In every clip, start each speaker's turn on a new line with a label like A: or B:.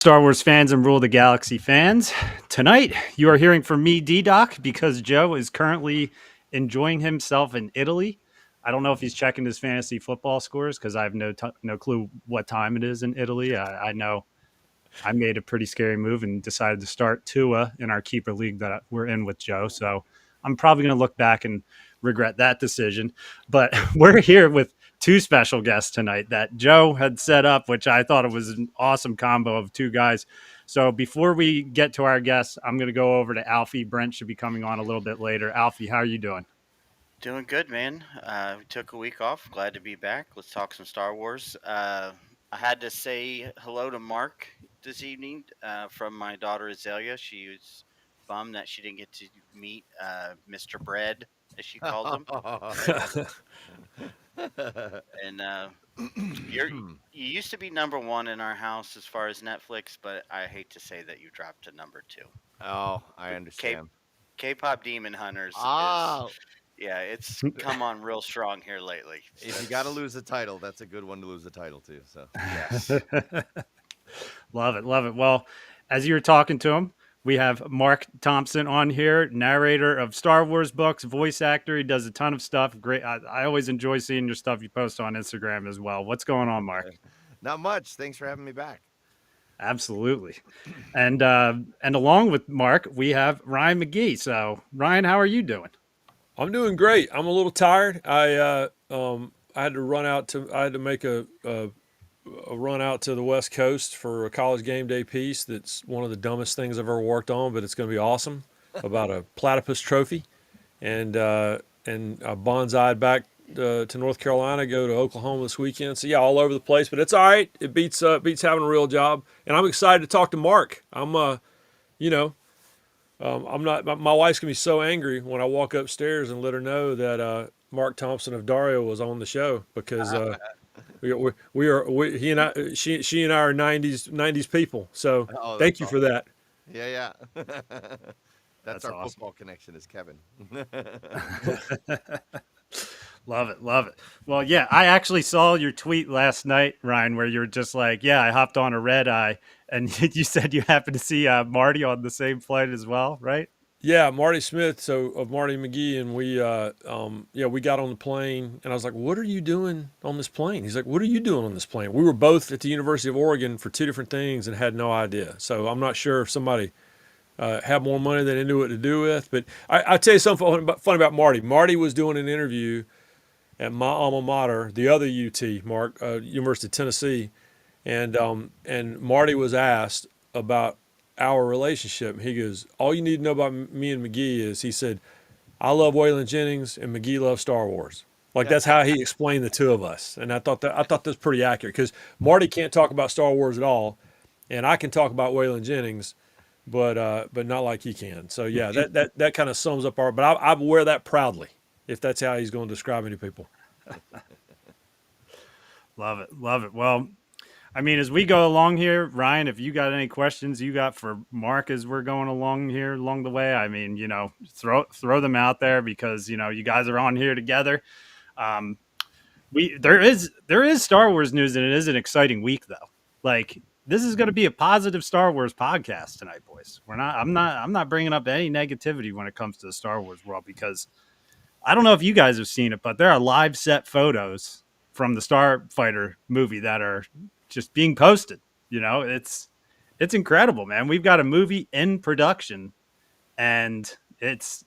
A: Star Wars fans and Rule the Galaxy fans. Tonight, you are hearing from me, D-Doc, because Joe is currently enjoying himself in Italy. I don't know if he's checking his fantasy football scores because I have no clue what time it is in Italy. I know I made a pretty scary move and decided to start Tua in our keeper league that we're in with Joe. So I'm probably going to look back and regret that decision. But we're here with two special guests tonight that Joe had set up, which I thought it was an awesome combo of two guys. So before we get to our guests, I'm going to go over to Alfie. Brent should be coming on a little bit later. Alfie, how are you doing?
B: Doing good, man. We took a week off. Glad to be back. Let's talk some Star Wars. I had to say hello to Mark this evening from my daughter Azalea. She was bummed that she didn't get to meet Mr. Bread, as she calls him. And you used to be number one in our house as far as Netflix, but I hate to say that you dropped to number two.
C: Oh, I
B: K
C: understand.
B: K-pop Demon Hunters is
C: Oh,
B: yeah, it's come on real strong here lately. So
C: if you got to lose a title, that's a good one to lose a title to. So,
B: yes.
A: Love it. Love it. Well, as you were talking to him, we have Marc Thompson on here, narrator of Star Wars books, voice actor. He does a ton of stuff. Great. I always enjoy seeing your stuff you post on Instagram as well. What's going on, Mark?
C: not much. Thanks for having me back.
A: Absolutely. And along with Mark, we have Ryan McGee. So, Ryan, how are you doing?
D: I'm doing great. I'm a little tired. I had to run out to I had to make a run out to the West Coast for a college game day piece. That's one of the dumbest things I've ever worked on, but it's going to be awesome about a platypus trophy, and I bonsai'd back to North Carolina, go to Oklahoma this weekend. So yeah, all over the place, but it's all right. It beats having a real job, and I'm excited to talk to Mark. You know, I'm not. My wife's gonna be so angry when I walk upstairs and let her know that Mark Thompson of Dario was on the show because he and I she and I are '90s people. So
C: Oh,
D: thank
C: that's
D: you for
C: awesome.
D: that.
C: Yeah, yeah. That's
A: That's
C: our
A: awesome.
C: football connection is Kevin.
A: Love it, love it. Well, yeah, I actually saw your tweet last night, Ryan, where you were just like, "Yeah, I hopped on a red eye," and you said you happened to see Marty on the same flight as well, right?
D: Yeah, Marty Smith, so of Marty McGee, and we got on the plane, and I was like, "What are you doing on this plane?" He's like, "What are you doing on this plane?" We were both at the University of Oregon for two different things and had no idea. So I'm not sure if somebody had more money than they knew what to do with. But I tell you something fun about Marty. Marty was doing an interview at my alma mater, the other UT, Mark, University of Tennessee, and Marty was asked about our relationship. He goes, "All you need to know about me and McGee is," he said, "I love Waylon Jennings and McGee loves Star Wars." Like that's how he explained the two of us, and I thought that's pretty accurate because Marty can't talk about Star Wars at all, and I can talk about Waylon Jennings, but not like he can. So yeah, that kind of sums up our. But I wear that proudly if that's how he's going to describe me to people.
A: Love it, love it. Well, I mean, as we go along here, Ryan, if you got any questions you got for Mark as we're going along here along the way, I mean, throw them out there because you guys are on here together. Um, we there is Star Wars news and it is an exciting week though. Like this is going to be a positive Star Wars podcast tonight, boys. We're not. I'm not bringing up any negativity when it comes to the Star Wars world because I don't know if you guys have seen it, but there are live set photos from the Starfighter movie that are just being posted. It's incredible, man. We've got a movie in production, and it's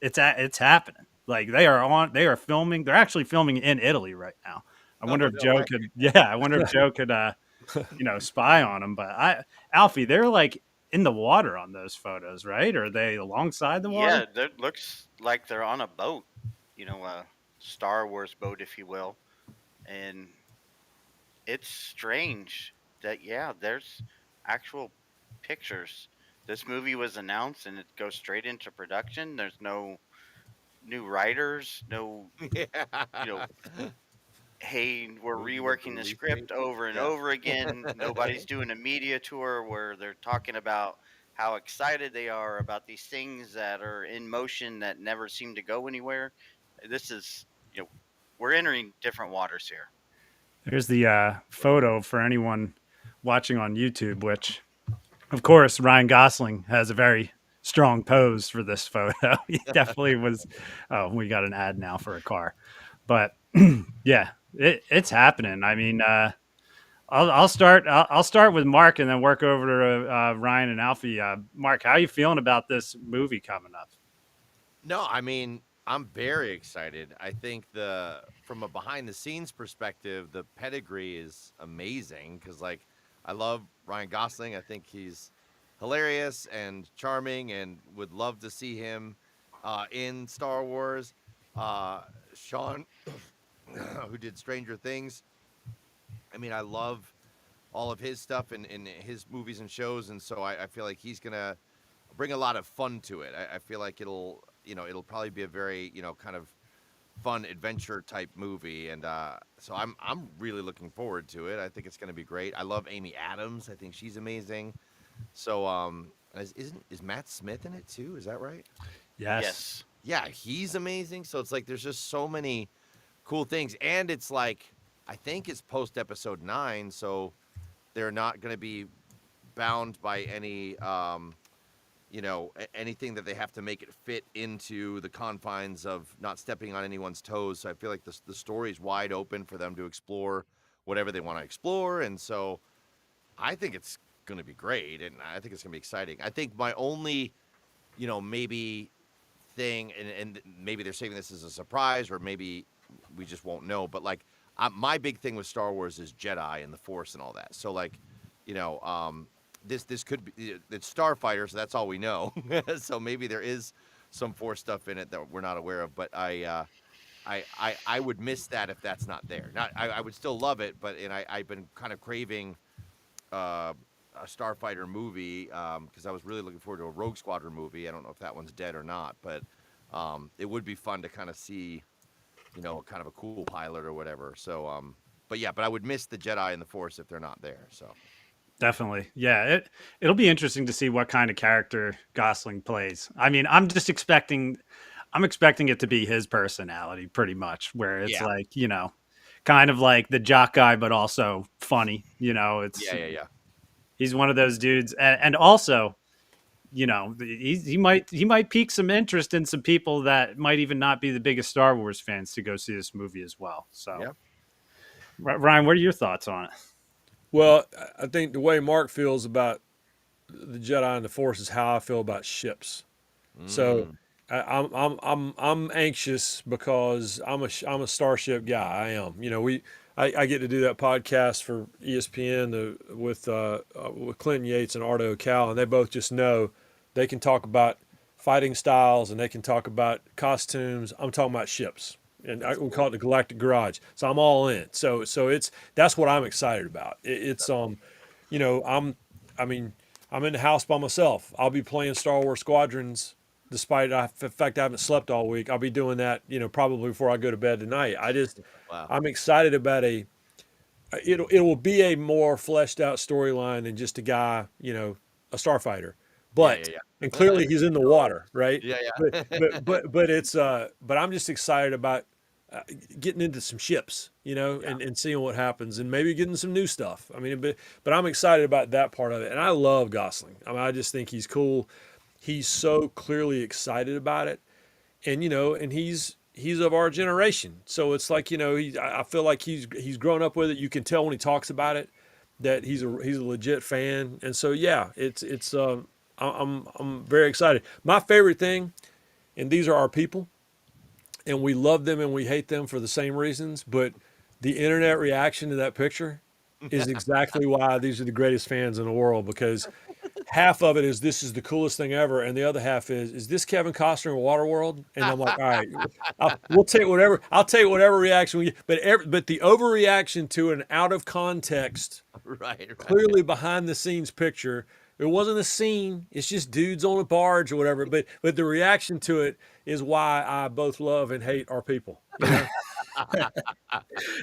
A: happening. Like they are filming. They're actually filming in Italy right now. I
C: Oh,
A: wonder if
C: no way.
A: Joe could. Yeah, I wonder if Joe could. Spy on them. But Alfie, they're like in the water on those photos, right? Or are they alongside the water?
B: Yeah, that looks like they're on a boat, a Star Wars boat, if you will. And it's strange that, yeah, there's actual pictures. This movie was announced and it goes straight into production. There's no new writers, no, you know,
C: Yeah.
B: hey, we're
C: Movie with the
B: reworking the
C: release date.
B: script over and
C: Yeah.
B: over again. Nobody's doing a media tour where they're talking about how excited they are about these things that are in motion that never seem to go anywhere. This is, we're entering different waters here.
A: There's the photo for anyone watching on YouTube, which of course, Ryan Gosling has a very strong pose for this photo. He definitely was. Oh, we got an ad now for a car, but yeah, it's happening. I mean, I'll start. I'll start with Mark and then work over to Ryan and Alfie. Mark, how are you feeling about this movie coming up?
C: No, I mean, I'm very excited. I think the from a behind the scenes perspective, the pedigree is amazing because like I love Ryan Gosling. I think he's hilarious and charming and would love to see him in Star Wars. Sean who did Stranger Things. I mean, I love all of his stuff in his movies and shows, and so I feel like he's gonna bring a lot of fun to it. I feel like it'll probably be a very kind of fun adventure type movie, and so I'm really looking forward to it. I think it's gonna be great. I love Amy Adams. I think she's amazing. So is Matt Smith in it too? Is that right?
A: Yes.
B: Yes.
C: Yeah, he's amazing. So it's like there's just so many cool things, and it's like I think it's post episode 9, so they're not going to be bound by any anything that they have to make it fit into the confines of not stepping on anyone's toes. So I feel like the story is wide open for them to explore whatever they want to explore, and so I think it's going to be great, and I think it's going to be exciting. I think my only maybe thing, and maybe they're saving this as a surprise, or maybe we just won't know. But like, my big thing with Star Wars is Jedi and the Force and all that. So like, this could be it's Starfighter, so that's all we know. So maybe there is some Force stuff in it that we're not aware of. But I would miss that if that's not there. Not I would still love it, but I've been kind of craving a Starfighter movie because I was really looking forward to a Rogue Squadron movie. I don't know if that one's dead or not, but it would be fun to kind of see, kind of a cool pilot or whatever. So, but I would miss the Jedi and the Force if they're not there. So,
A: Definitely. Yeah, it'll be interesting to see what kind of character Gosling plays. I mean, I'm expecting it to be his personality pretty much, where it's
C: yeah,
A: like, kind of like the jock guy but also funny, it's
C: yeah.
A: he's one of those dudes, and also, he might pique some interest in some people that might even not be the biggest Star Wars fans to go see this movie as well. So,
C: Yeah.
A: Ryan, what are your thoughts on it?
D: Well, I think the way Mark feels about the Jedi and the Force is how I feel about ships. So
C: Mm.
D: I'm anxious because I'm a Starship guy. I am. I get to do that podcast for ESPN with Clinton Yates and Ardo Cal, and they both just know they can talk about fighting styles and they can talk about costumes. I'm talking about ships, and we call it the Galactic Garage. So I'm all in. So that's what I'm excited about. It's I mean, I'm in the house by myself. I'll be playing Star Wars Squadrons, despite the fact I haven't slept all week. I'll be doing that, probably before I go to bed tonight.
C: Wow.
D: I'm excited about it will be a more fleshed out storyline than just a guy, a starfighter. But and
C: Yeah.
D: clearly he's in the water, right?
C: Yeah,
D: But
C: yeah.
D: but it's but I'm just excited about getting into some ships,
C: Yeah.
D: and seeing what happens, and maybe getting some new stuff. I mean, but I'm excited about that part of it, and I love Gosling. I mean, I just think he's cool. He's so clearly excited about it, and and he's of our generation, so it's like I feel like he's grown up with it. You can tell when he talks about it that he's a legit fan, and so yeah, I'm very excited. My favorite thing, and these are our people, and we love them and we hate them for the same reasons, but the internet reaction to that picture is exactly why these are the greatest fans in the world, because half of it is this is the coolest thing ever, and the other half is this Kevin Costner in Waterworld? And I'm like, all right, we'll take whatever. I'll take whatever reaction we get, but the overreaction to an out of context,
C: Right.
D: clearly behind the scenes picture. It wasn't a scene. It's just dudes on a barge or whatever. But the reaction to it is why I both love and hate our people.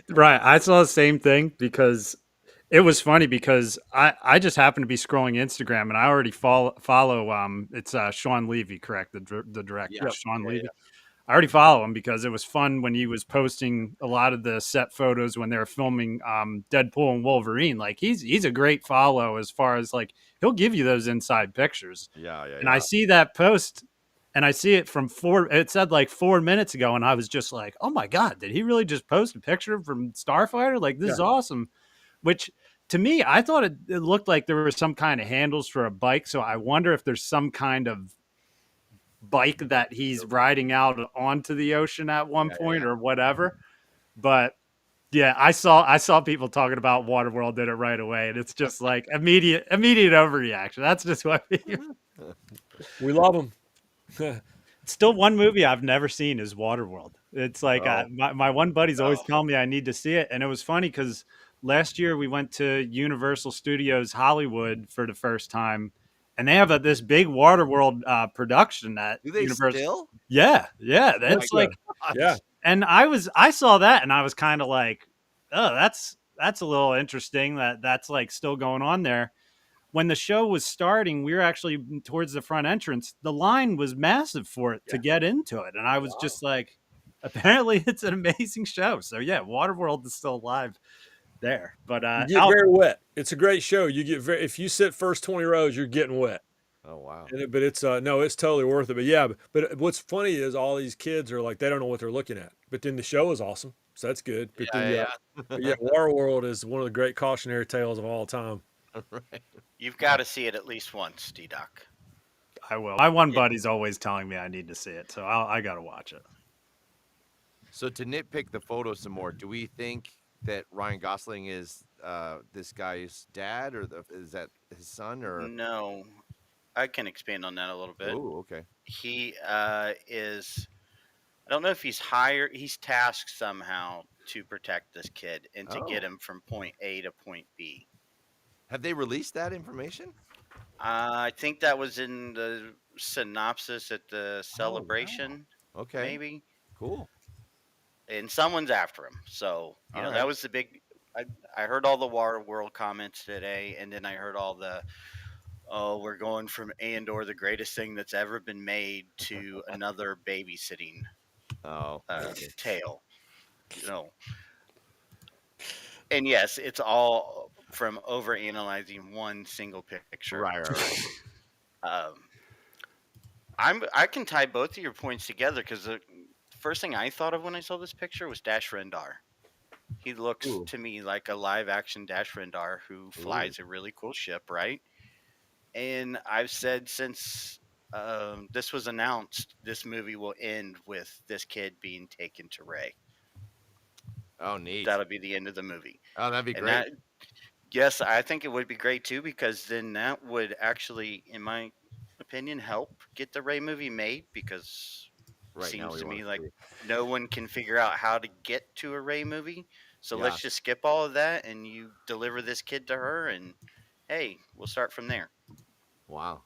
A: Right. I saw the same thing because it was funny because I just happened to be scrolling Instagram and I already follow it's Sean Levy, correct? The director,
C: Yeah.
D: Yep.
A: Sean
C: Yeah.
A: Levy. I already follow him because it was fun when he was posting a lot of the set photos when they were filming Deadpool and Wolverine. Like he's a great follow as far as like he'll give you those inside pictures.
C: Yeah, yeah,
A: And I
C: yeah.
A: see that post and I see it from it said like 4 minutes ago, and I was just like, oh my God, did he really just post a picture from Starfighter? Like this
D: Yeah.
A: is awesome. Which to me, I thought it looked like there were some kind of handles for a bike. So I wonder if there's some kind of bike that he's riding out onto the ocean at one
C: Yeah, yeah,
A: point
C: yeah.
A: or whatever. But yeah, I saw people talking about Waterworld did it right away, and it's just like immediate overreaction. That's just what
D: We love him.
A: it's still one movie I've never seen is Waterworld. It's like
C: Oh,
A: my one buddy's always
B: Oh,
A: telling me I need to see it, and it was funny because last year we went to Universal Studios Hollywood for the first time, and they have this big Waterworld production at
C: do they
A: Universal.
C: still?
A: Yeah, yeah,
C: Oh my
A: that's like,
D: Yeah.
C: gosh.
A: and I saw that, and I was kind of like, oh, that's a little interesting that that's like still going on there. When the show was starting, we were actually towards the front entrance. The line was massive for it to
C: Yeah.
A: get into it. And I was just like, apparently it's an amazing show. So yeah, Waterworld is still alive there. But
D: You get very wet. It's a great show. You get very if you sit first 20 rows, you're getting wet.
C: Oh wow.
D: But it's no, it's totally worth it. But yeah, but what's funny is all these kids are like they don't know what they're looking at. But then the show is awesome, so that's good. But
C: Yeah,
D: the
C: yeah,
D: but yeah, Waterworld is one of the great cautionary tales of all time.
C: yeah. Right.
B: you've got to see it at least once, D Doc.
A: I will. My one
B: It,
A: buddy's always telling me I need to see it, so I got to watch it.
C: So to nitpick the photo some more, do we think that Ryan Gosling is this guy's dad, or is that his son, or?
B: no, I can expand on that a little bit.
C: Oh, okay.
B: He is. I don't know if he's hired. He's tasked somehow to protect this kid and to get
C: Oh,
B: him from point A to point B.
C: have they released that information?
B: I think that was in the synopsis at the
C: Oh, wow.
B: celebration,
C: Okay,
B: maybe.
C: cool.
B: And someone's after him. So
C: All
B: that
C: right.
B: was the big. I, I heard all the Water World comments today, and then I heard all the oh, we're going from Andor, the greatest thing that's ever been made, to another babysitting
C: Oh, okay.
B: tale. You know, and yes, it's all from over analyzing one single picture.
C: Right, right, right.
B: Um, I can tie both of your points together because the first thing I thought of when I saw this picture was Dash Rendar. He looks
C: Ooh,
B: to me like a live action Dash Rendar who
C: ooh.
B: flies a really cool ship, right? And I've said since this was announced, this movie will end with this kid being taken to Ray.
C: Oh, neat.
B: That'll be the end of the movie.
C: Oh, that'd be
B: And
C: great.
B: that, yes, I think it would be great too because then that would actually, in my opinion, help get the Ray movie made because it
C: Right now,
B: seems
C: we
B: to
C: want
B: me
C: to
B: like
C: see.
B: no one can figure out how to get to a Ray movie. So
C: Yeah.
B: let's just skip all of that and you deliver this kid to her and hey, we'll start from there.
C: Wow.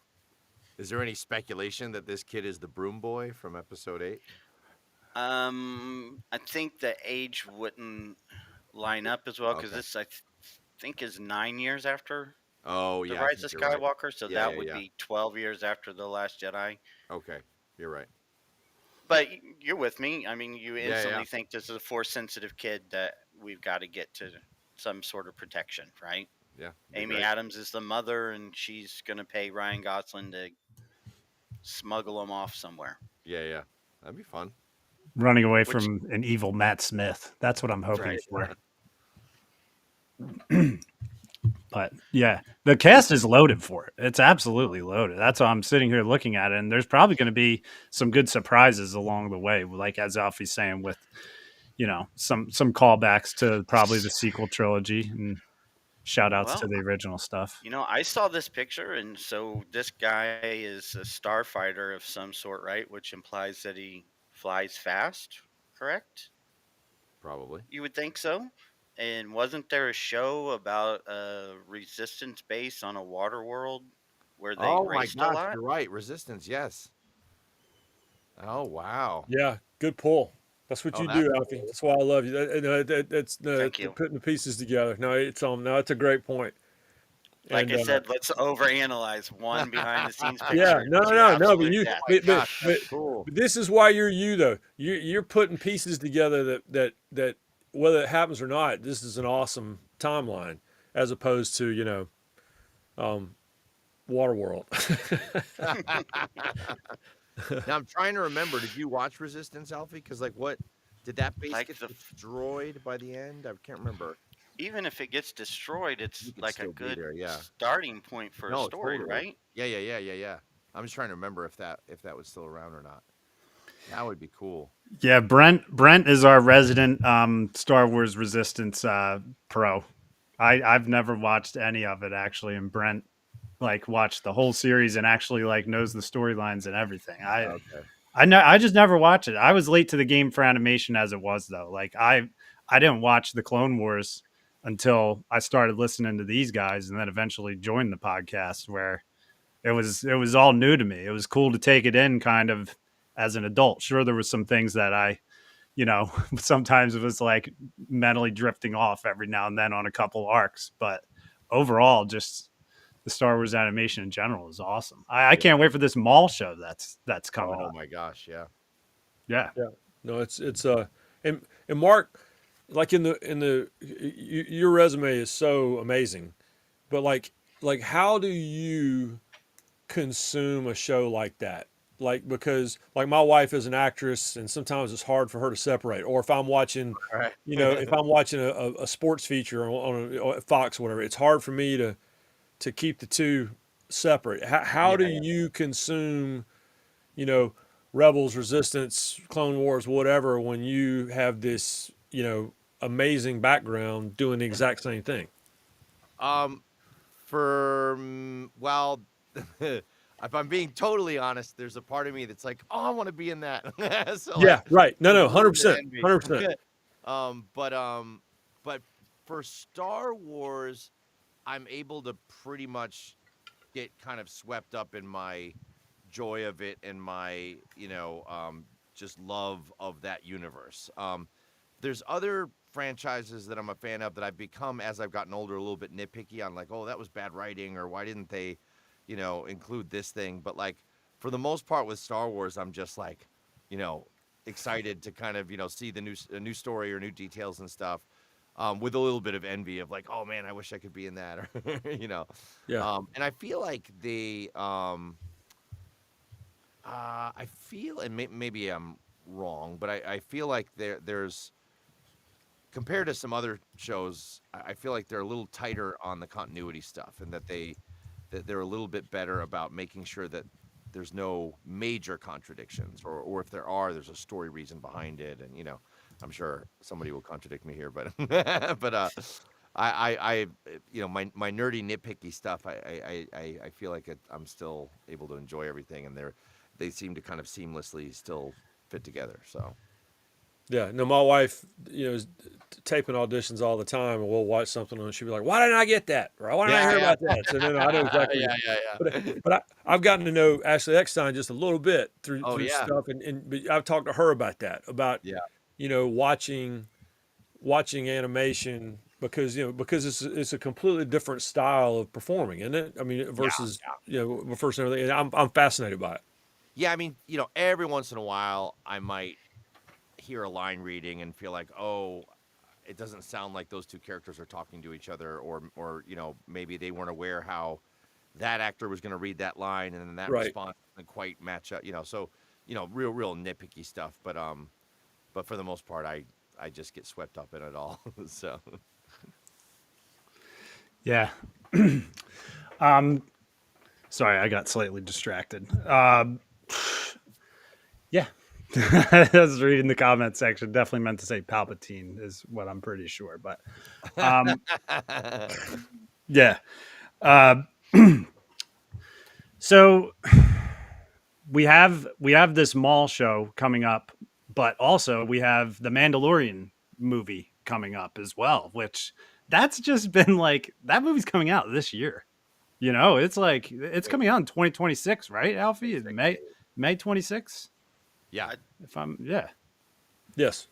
C: Is there any speculation that this kid is the broom boy from episode 8?
B: I think the age wouldn't line up as well because
C: Okay.
B: this think is 9 years after
C: Oh,
B: the
C: yeah, I
B: Rise
C: think
B: of
C: you're right.
B: Skywalker, so
C: Yeah,
B: that
C: yeah,
B: would
C: yeah.
B: be 12 years after the Last Jedi.
C: Okay, you're right.
B: But you're with me. I mean, you
C: Yeah, yeah,
B: instantly think this is a force sensitive kid that we've got to get to some sort of protection, right?
C: yeah. Be
B: Amy
C: great.
B: Adams is the mother, and she's going to pay Ryan Gosling to smuggle him off somewhere.
C: Yeah, yeah. That'd be fun.
A: Running away
B: Which,
A: from an evil Matt Smith. That's what I'm hoping
B: right.
A: for. But yeah, the cast is loaded for it. It's absolutely loaded. That's why I'm sitting here looking at it, and there's probably going to be some good surprises along the way. Like as Alfie's saying, with some callbacks to probably the sequel trilogy and shout outs to
B: Well,
A: the original stuff.
B: I saw this picture, and so this guy is a starfighter of some sort, right? Which implies that he flies fast, correct?
C: Probably.
B: You would think so. And wasn't there a show about a resistance base on a water world where they
C: Oh my
B: raced a
C: gosh,
B: lot?
C: you're right. Resistance, yes. Oh wow.
D: Yeah, good pull. That's what
C: Oh,
D: you
C: that's
D: do, Alfie.
C: cool.
D: That's why I love you. That's
B: Thank you.
D: putting the pieces together. No, it's a great point.
B: Like
D: And
B: I said, let's overanalyze one behind the scenes
D: yeah,
B: picture
D: no, no,
B: to
D: no, no. But
B: absolute
D: you,
B: death.
C: Oh my gosh, that's cool.
D: but this is why you're you though. You're putting pieces together that whether it happens or not, this is an awesome timeline as opposed to um, Waterworld.
C: Now I'm trying to remember. Did you watch Resistance, Alfie? Because like, what did that base
B: Like
C: get
B: the
C: destroyed by the end? I can't remember.
B: even if it gets destroyed,
C: You
B: it's
C: could
B: like a
C: still be
B: good
C: there, yeah.
B: starting point for a
C: No,
B: story,
C: totally.
B: right?
C: Yeah. I'm just trying to remember if that was still around or not. That would be cool.
A: Yeah, Brent is our resident Star Wars Resistance pro. I've never watched any of it actually, and Brent like watched the whole series and actually like knows the storylines and everything.
C: Okay.
A: I know I just never watched it. I was late to the game for animation as it was though. Like I didn't watch the Clone Wars until I started listening to these guys and then eventually joined the podcast where it was all new to me. It was cool to take it in kind of as an adult. Sure there was some things that sometimes it was like mentally drifting off every now and then on a couple arcs, but overall just the Star Wars animation in general is awesome. I
C: Yeah.
A: can't wait for this mall show that's coming
C: Oh
A: up.
C: my gosh, yeah.
A: Yeah.
D: Yeah. No, it's and Mark, like your resume is so amazing, but like how do you consume a show like that? Like because like my wife is an actress and sometimes it's hard for her to separate. Or if I'm watching,
C: All right.
D: if I'm watching a sports feature on Fox or whatever, it's hard for me to keep the two separate. How
C: Yeah,
D: do
C: yeah.
D: you consume, you know, Rebels, Resistance, Clone Wars, whatever, when you have this, amazing background doing the exact same thing?
C: Um, well, if I'm being totally honest, there's a part of me that's like, oh, I want to be in that. So like,
D: Yeah, right. No,
C: there's
D: no,
C: a little bit of
D: 100%,
C: envy.
D: 100%.
C: Um, but um, but for Star Wars, I'm able to pretty much get kind of swept up in my joy of it and my, just love of that universe. There's other franchises that I'm a fan of that I've become as I've gotten older a little bit nitpicky on, like, oh, that was bad writing, or why didn't they, include this thing? But like for the most part with Star Wars, I'm just like, you know, excited to kind of, see a new story or new details and stuff. With a little bit of envy of like, oh man, I wish I could be in that, or
D: Yeah,
C: and I feel like I feel, and maybe I'm wrong, but I feel like there's compared to some other shows, I feel like they're a little tighter on the continuity stuff, and that they're a little bit better about making sure that there's no major contradictions, or if there are, there's a story reason behind it, and I'm sure somebody will contradict me here, but I my nerdy nitpicky stuff, I feel like I'm still able to enjoy everything, and they seem to kind of seamlessly still fit together. So
D: yeah. No, my wife, is taping auditions all the time, and we'll watch something and she'll be like, "Why didn't I get that? Or why didn't I hear
C: yeah,
D: about that?" So no, no, I know exactly. But
C: yeah.
D: I've gotten to know Ashley Eckstein just a little bit through
C: Oh
D: through
C: yeah,
D: stuff, and but I've talked to her about that, about
C: yeah,
D: watching animation because it's a completely different style of performing, isn't it? I mean,
C: yeah,
D: versus
C: yeah.
D: first and everything. And I'm fascinated by it.
C: Yeah, I mean, every once in a while, I might hear a line reading and feel like, oh, it doesn't sound like those two characters are talking to each other, or maybe they weren't aware how that actor was going to read that line, and then that
D: Right.
C: response doesn't quite match up. So real nitpicky stuff. But for the most part, I just get swept up in it all. So
A: Yeah. Sorry, I got slightly distracted. Yeah. I was reading the comment section. Definitely meant to say Palpatine is what I'm pretty sure, but um, yeah. Uh, so we have this mall show coming up, but also we have the Mandalorian movie coming up as well, which that's just been like that movie's coming out this year. It's like it's
C: wait,
A: coming out in 2026, right, Alfie?
C: six,
A: May 26th.
C: yeah,
B: I,
A: If I'm yeah.
D: Yes.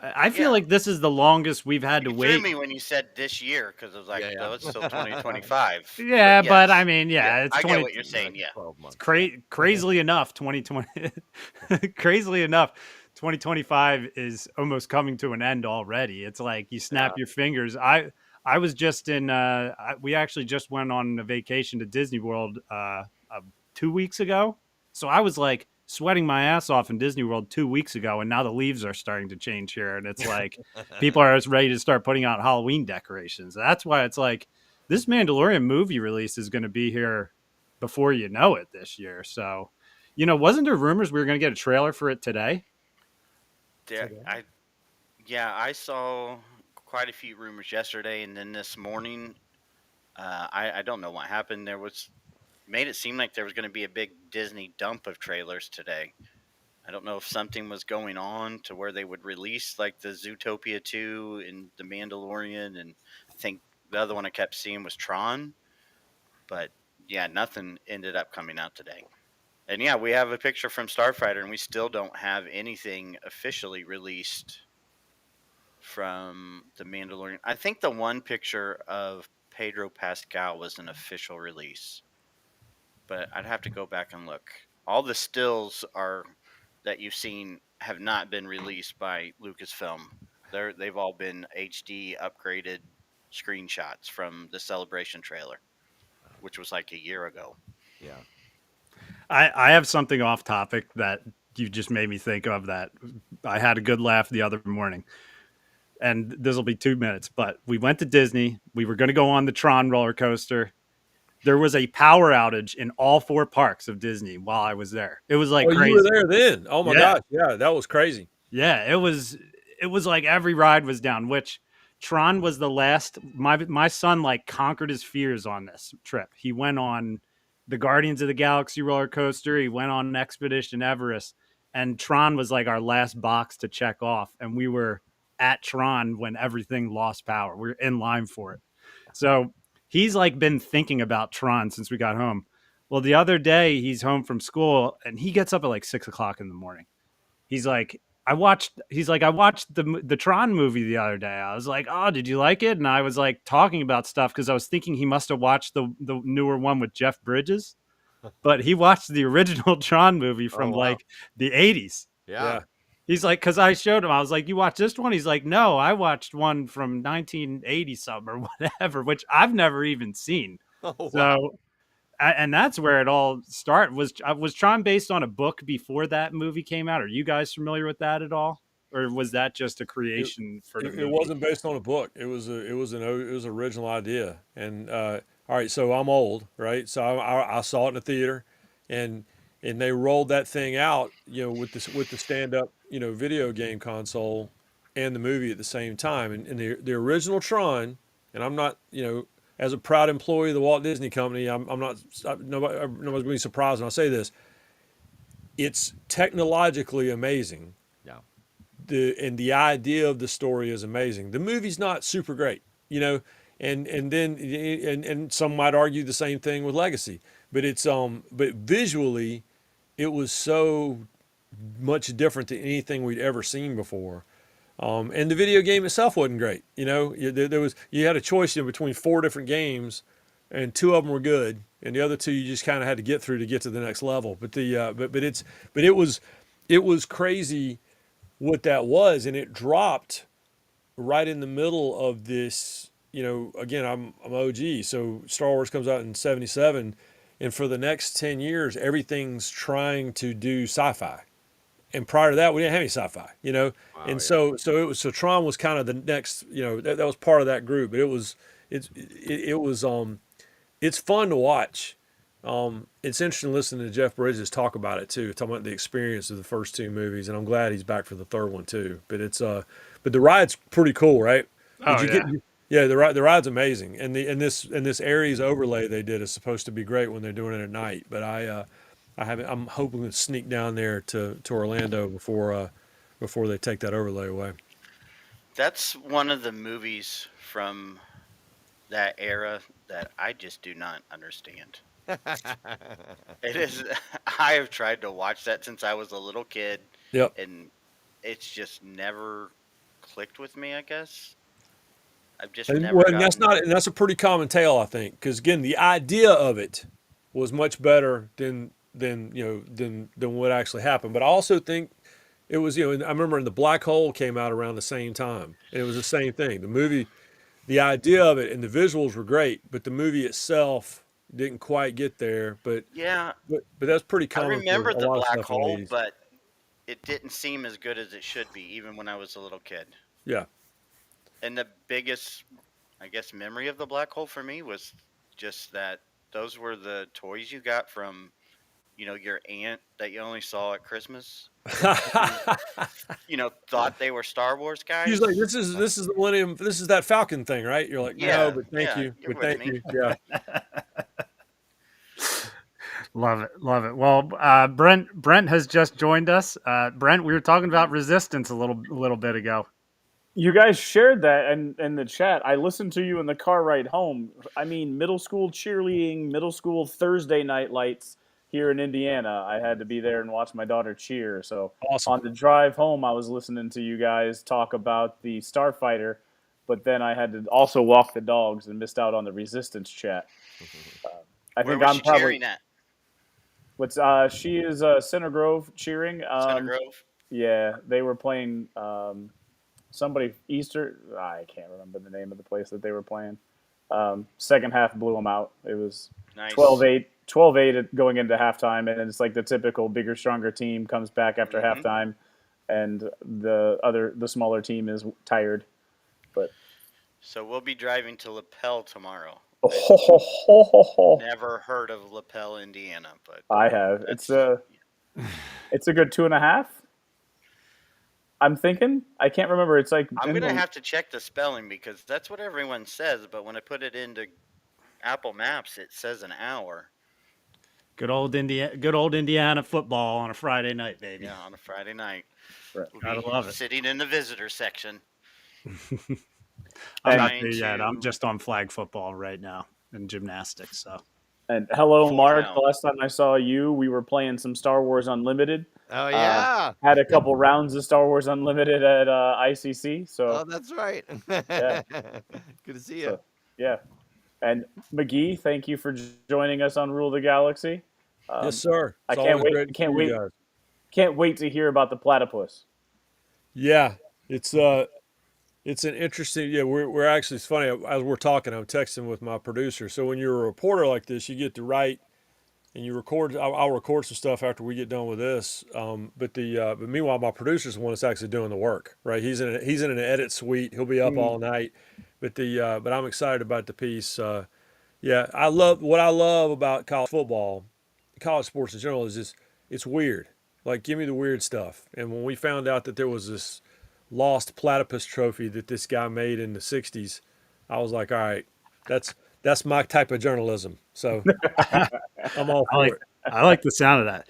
A: I feel
B: Yeah,
A: like this is the longest we've had to
B: you threw
A: wait.
B: me when you said this year because I was like,
C: Yeah,
B: no, it's still
C: yeah.
B: 2025. But
A: Yeah, but I
B: yes,
A: mean,
B: yeah,
A: yeah, it's
B: I get
A: 20.
B: what you're
C: Like
B: saying. Yeah,
C: 12 months. Yeah.
A: Crazily enough, 2020. Crazily enough, 2025 is almost coming to an end already. It's like you
C: Yeah.
A: snap your fingers. I was just in. We actually just went on a vacation to Disney World 2 weeks ago. So I was like sweating my ass off in Disney World 2 weeks ago, and now the leaves are starting to change here, and it's like people are ready to start putting out Halloween decorations. That's why it's like this Mandalorian movie release is going to be here before you know it this year. So, wasn't there rumors we were going to get a trailer for it today?
B: there, I yeah, I saw quite a few rumors yesterday, and then this morning, I don't know what happened. There was made it seem like there was going to be a big Disney dump of trailers today. I don't know if something was going on to where they would release like the Zootopia 2 and the Mandalorian, and I think the other one I kept seeing was Tron, but yeah, nothing ended up coming out today. And yeah, we have a picture from Starfighter, and we still don't have anything officially released from the Mandalorian. I think the one picture of Pedro Pascal was an official release, but I'd have to go back and look. All the stills are that you've seen have not been released by Lucasfilm. They've all been HD upgraded screenshots from the Celebration trailer, which was like a year ago.
C: Yeah.
A: I have something off topic that you just made me think of that I had a good laugh the other morning. And this will be 2 minutes, but we went to Disney. We were going to go on the Tron roller coaster. There was a power outage in all four parks of Disney while I was there. It was like
D: Oh, you were
A: crazy.
D: there then? Oh my
A: Yeah.
D: gosh, yeah, that was crazy.
A: Yeah, it was like every ride was down, which Tron was the last. My son like conquered his fears on this trip. He went on the Guardians of the Galaxy roller coaster, he went on Expedition Everest, and Tron was like our last box to check off, and we were at Tron when everything lost power. We were in line for it. So, he's like been thinking about Tron since we got home. Well, the other day he's home from school and he gets up at like 6 o'clock in the morning. He's like, I watched the Tron movie the other day. I was like, oh, did you like it? And I was like talking about stuff because I was thinking he must have watched the newer one with Jeff Bridges, but he watched the original Tron movie
C: Oh,
A: from
C: wow.
A: like the 80s.
C: Yeah.
D: Yeah.
A: He's like, because I showed him, I was like, you watched this one? He's like, no, I watched one from 1980 something or whatever, which I've never even seen.
C: Oh, wow.
A: So and that's where it all started. Was Tron based on a book before that movie came out? Are you guys familiar with that at all, or was that just a
D: It,
A: creation for the
D: it
A: movie?
D: wasn't based on a book. It was an original idea. And all right, so I'm old, right? So I saw it in the theater, and they rolled that thing out, with the stand up, video game console, and the movie at the same time. And the original Tron, and I'm not, as a proud employee of the Walt Disney Company, I'm not nobody's going to be surprised when I say this. It's technologically amazing,
C: Yeah.
D: the idea of the story is amazing. The movie's not super great, and some might argue the same thing with Legacy, but visually it was so much different than anything we'd ever seen before. And the video game itself wasn't great. You had a choice in between four different games, and two of them were good, and the other two you just kind of had to get through to get to the next level. But it was crazy what that was, and it dropped right in the middle of this. Again, I'm OG, so Star Wars comes out in '77, and for the next 10 years, everything's trying to do sci-fi. And prior to that, we didn't have any sci-fi,
C: Wow.
D: and
C: Yeah.
D: so Tron was kind of the next, that was part of that group. But it was it's fun to watch. It's interesting listening to Jeff Bridges talk about it too, talking about the experience of the first two movies, and I'm glad he's back for the third one too. But the ride's pretty cool, right? Did
A: Oh
D: you get?
A: yeah,
D: Yeah, the ride's amazing, and this Aries overlay they did is supposed to be great when they're doing it at night. But I haven't. I'm hoping to sneak down there to Orlando before they take that overlay away.
B: That's one of the movies from that era that I just do not understand. It is. I have tried to watch that since I was a little kid,
D: Yep.
B: and it's just never. clicked with me, I guess. I've just
D: And
B: never
D: well, and
B: gotten.
D: that's a pretty common tale, I think, because again, the idea of it was much better than what actually happened. But I also think it was, and I remember in the Black Hole came out around the same time, and it was the same thing. The movie, the idea of it and the visuals were great, but the movie itself didn't quite get there. But
B: Yeah,
D: but that's pretty
B: I
D: common for
B: remember
D: a
B: the
D: lot of
B: black
D: stuff in the
B: hole,
D: 80s.
B: but it didn't seem as good as it should be, even when I was a little kid.
D: Yeah.
B: And the biggest, I guess, memory of the black hole for me was just that those were the toys you got from, your aunt that you only saw at Christmas, who, thought they were Star Wars
D: She's like,
B: guys.
D: this is the Millennium, this is that Falcon thing, right? You're like, no,
B: Yeah,
D: but thank
B: yeah,
D: you,
B: you're
D: but
B: with
D: thank
B: me.
D: you, yeah.
A: Love it, love it. Well, Brent has just joined us. Brent, we were talking about resistance a little bit ago.
E: You guys shared that in the chat. I listened to you in the car ride home. I mean, middle school cheerleading, middle school Thursday night lights here in Indiana. I had to be there and watch my daughter cheer. So
D: Awesome.
E: on the drive home, I was listening to you guys talk about the Starfighter, but then I had to also walk the dogs and missed out on the resistance chat. I
B: Where
E: think
B: was
E: I'm
B: she
E: probably
B: cheering at?
E: she is Center Grove cheering.
B: Center Grove.
E: Yeah, they were playing. Somebody Easter. I can't remember the name of the place that they were playing. Second half blew them out. It was
B: Nice.
E: 12-8 going into halftime, and it's like the typical bigger, stronger team comes back after
B: Mhm.
E: halftime, and the smaller team is tired. But
B: So we'll be driving to Lapel tomorrow. Never heard of Lapel, Indiana, but
E: I have.
B: that's
E: It's a good 2.5. I'm thinking. I can't remember. It's like
B: I'm
E: in
B: gonna
E: the
B: have to check the spelling because that's what everyone says, but when I put it into Apple Maps, it says an hour.
A: Good old Indiana football on a Friday night, baby.
B: Yeah, on a Friday night.
E: Right.
B: We'll
A: Gotta
B: be
A: love it.
B: sitting in the visitor section.
A: I'm not
B: Trying
A: there yet. I'm
B: to
A: just on flag football right now and gymnastics. So
E: And hello,
B: full
E: Mark. The
B: now.
E: last time I saw you, we were playing some Star Wars Unlimited.
C: Oh yeah.
E: Had a couple rounds of Star Wars Unlimited at ICC.
C: Oh,
E: So
C: that's right.
E: yeah,
C: Good to see you.
E: so yeah. And McGee, thank you for joining us on Rule the Galaxy.
D: Yes, sir.
E: I
D: It's
E: can't
D: always
E: wait.
D: great to see you guys.
E: Can't wait to hear about the platypus.
D: Yeah, it's it's an interesting. Yeah, we're actually. It's funny as we're talking. I'm texting with my producer. So when you're a reporter like this, you get to write and you record. I'll record some stuff after we get done with this. But meanwhile, my producer's the one that's actually doing the work. Right? He's in an edit suite. He'll be up
E: Mm.
D: all night. But I'm excited about the piece. Yeah, I love about college football, college sports in general is just it's weird. Like give me the weird stuff. And when we found out that there was this lost platypus trophy that this guy made in the '60s, I was like, all right, that's my type of journalism. So I'm all
A: I
D: for
A: like
D: it.
A: I like the sound of that.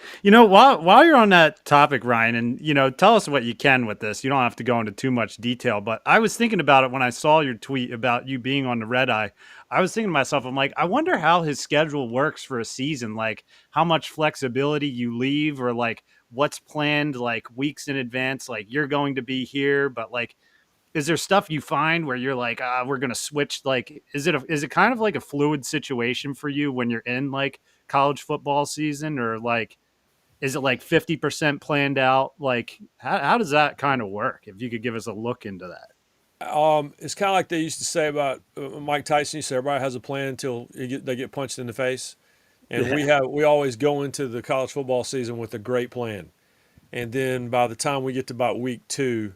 A: While you're on that topic, Ryan, and tell us what you can with this. You don't have to go into too much detail, but I was thinking about it when I saw your tweet about you being on the red eye. I was thinking to myself, I'm like, I wonder how his schedule works for a season, like how much flexibility you leave or like what's planned like weeks in advance, like you're going to be here, but like is there stuff you find where you're like, we're gonna switch? Like, is it kind of like a fluid situation for you when you're in like college football season, or like is it like 50% planned out? Like, how does that kind of work? If you could give us a look into that.
D: It's kind of like they used to say about Mike Tyson. He said everybody has a plan until they get punched in the face, and we always go into the college football season with a great plan, and then by the time we get to about week 2,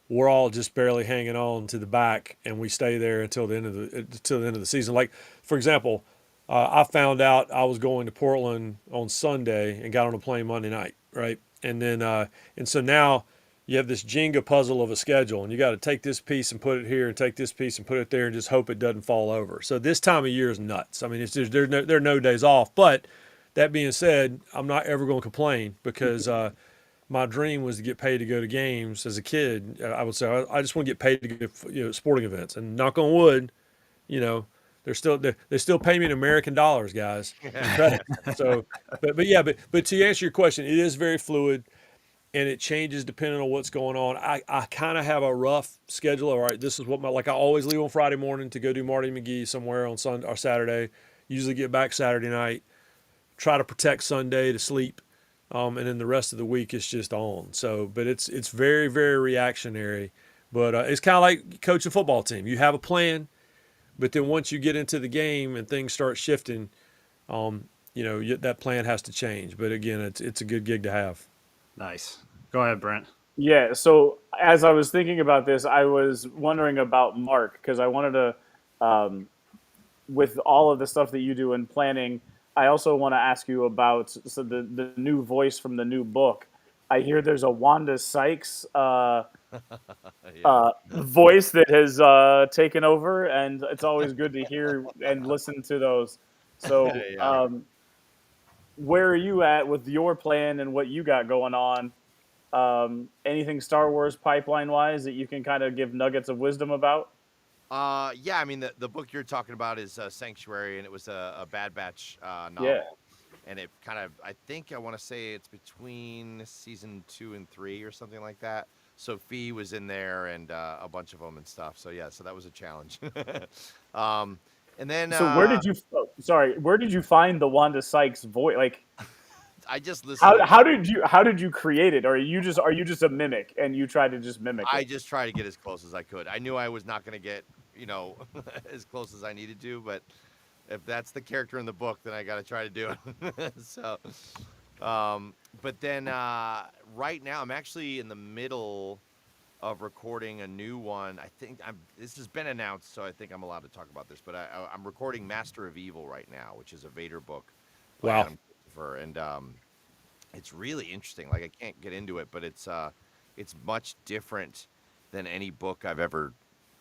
D: we're all just barely hanging on to the back, and we stay there until the end of the season. Like for example, I found out I was going to Portland on Sunday and got on a plane Monday night, right? And so now you have this Jenga puzzle of a schedule, and you got to take this piece and put it here, and take this piece and put it there, and just hope it doesn't fall over. So this time of year is nuts. I mean, it's just, there are no days off. But that being said, I'm not ever going to complain because my dream was to get paid to go to games as a kid. I would say I just want to get paid to go to sporting events, and knock on wood, you know, they still pay me in American dollars, guys. So, but to answer your question, it is very fluid. and it changes depending on what's going on. I kind of have a rough schedule. All right, this is what like I always leave on Friday morning to go do Marty McGee somewhere on Sunday or Saturday. Usually get back Saturday night. Try to protect Sunday to sleep, and then the rest of the week is just on. So, but it's very very reactionary. But it's kind of like coach a football team. You have a plan, but then once you get into the game and things start shifting, that plan has to change. But again, it's a good gig to have.
A: Nice. Go ahead, Brent.
E: Yeah. So as I was thinking about this, I was wondering about Mark because I wanted to, with all of the stuff that you do in planning, I also want to ask you about the new voice from the new book. I hear there's a Wanda Sykes
C: Yeah.
E: voice that has taken over, and it's always good to hear and listen to those. So,
C: Yeah.
E: where are you at with your plan and what you got going on? Anything Star Wars pipeline wise that you can kind of give nuggets of wisdom about?
C: Yeah, I mean, the book you're talking about is Sanctuary, and it was a Bad Batch
E: Yeah.
C: novel. And it kind of, I think I want to say it's between season 2 and 3 or something like that. Sophie was in there and a bunch of them and stuff. So yeah, so that was a challenge. um, and then
E: So where did you? Oh, sorry, where did you find the Wanda Sykes voice? Like,
C: I just listened.
E: how did you create it? Or are you just a mimic and you try to just mimic
C: I
E: it?
C: just tried to get as close as I could. I knew I was not going to get, as close as I needed to, but if that's the character in the book, then I got to try to do it. So, but then right now I'm actually in the middle of recording a new one. I think this has been announced, so I think I'm allowed to talk about this. But I'm recording Master of Evil right now, which is a Vader book by
D: Wow.
C: Adam Christopher, and it's really interesting. Like I can't get into it, but it's much different than any book I've ever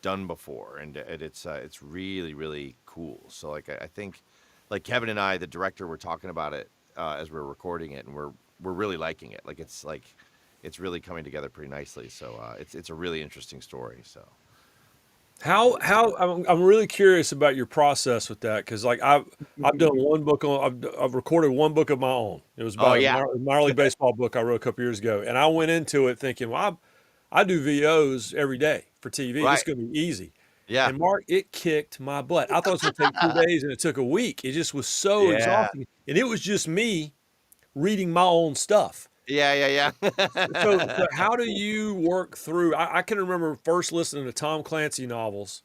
C: done before, and it's really really cool. So like I think, like Kevin and I, the director, were talking about it as we're recording it, and we're really liking it. Like it's really coming together pretty nicely. So it's a really interesting story. So
D: How I'm really curious about your process with that because like I've done one book on I've recorded one book of my own. It was
C: oh
D: about a
C: yeah,
D: minor league baseball book I wrote a couple years ago, and I went into it thinking, well, I do VOs every day for TV. This is
C: right,
D: going to be easy.
C: yeah,
D: And Mark, it kicked my butt. I thought it was going to take 2 days, and it took a week. It just was so
C: yeah,
D: exhausting, and it was just me reading my own stuff.
C: yeah.
D: So how do you work through? I can remember first listening to Tom Clancy novels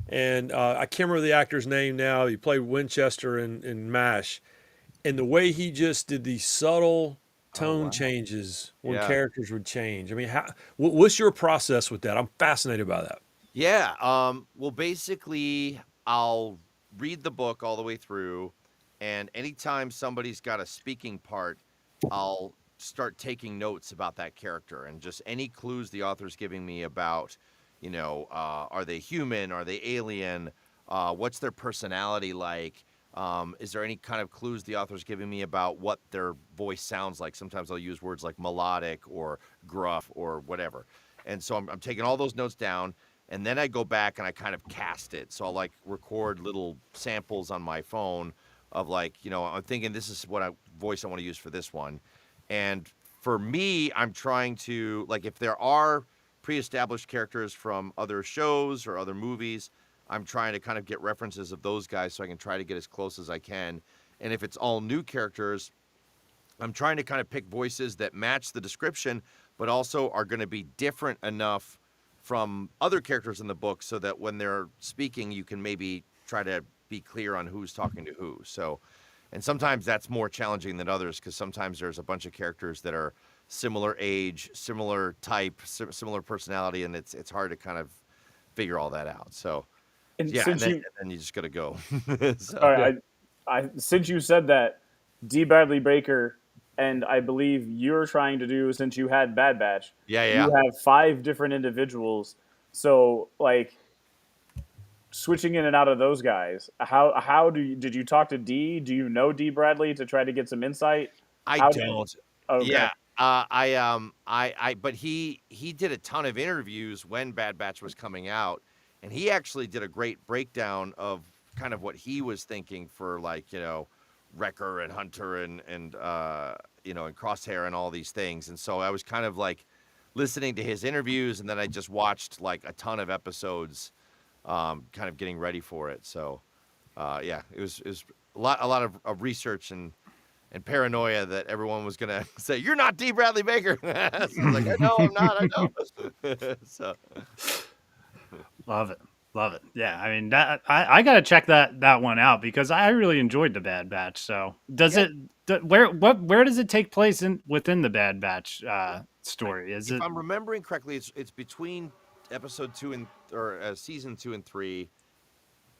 D: and I can't remember the actor's name now. He played Winchester in MASH, and the way he just did these subtle
C: Oh
D: tone
C: wow,
D: changes when
C: yeah.
D: characters would change. I mean, what's your process with that? I'm fascinated by that.
C: Yeah. Well, basically, I'll read the book all the way through, and anytime somebody's got a speaking part, I'll start taking notes about that character and just any clues the author's giving me about, are they human? Are they alien? What's their personality like? Is there any kind of clues the author's giving me about what their voice sounds like? Sometimes I'll use words like melodic or gruff or whatever. And so I'm taking all those notes down, and then I go back and I kind of cast it. So I'll like record little samples on my phone of like, I'm thinking this is what voice I want to use for this one. And for me, I'm trying to, like, if there are pre-established characters from other shows or other movies, I'm trying to kind of get references of those guys so I can try to get as close as I can. And if it's all new characters, I'm trying to kind of pick voices that match the description, but also are going to be different enough from other characters in the book so that when they're speaking, you can maybe try to be clear on who's talking to who. So, and sometimes that's more challenging than others because sometimes there's a bunch of characters that are similar age, similar type, similar personality, and it's hard to kind of figure all that out. So,
E: And
C: yeah, and
E: since you,
C: then you just got to go. So,
E: all right, since you said that, D. Bradley Baker, and I believe you're trying to do since you had Bad Batch,
C: yeah.
E: you have 5 different individuals. So like switching in and out of those guys, did you talk to D? Do you know D. Bradley to try to get some insight?
C: I
E: How?
C: don't.
E: Okay.
C: Yeah. But he did a ton of interviews when Bad Batch was coming out, and he actually did a great breakdown of kind of what he was thinking for like, Wrecker and Hunter and you know, and Crosshair and all these things. And so I was kind of like listening to his interviews, and then I just watched like a ton of episodes, kind of getting ready for it. So yeah, it was a lot of research and paranoia that everyone was gonna say you're not D. Bradley Baker. So I was like, I know I'm not. I know. So
A: Love it. Love it. Yeah, I mean that I gotta check that one out because I really enjoyed the Bad Batch. So does
C: yeah,
A: it where does it take place in within the Bad Batch story? Is
C: if
A: it
C: I'm remembering correctly, it's between episode 2 and or season 2 and 3.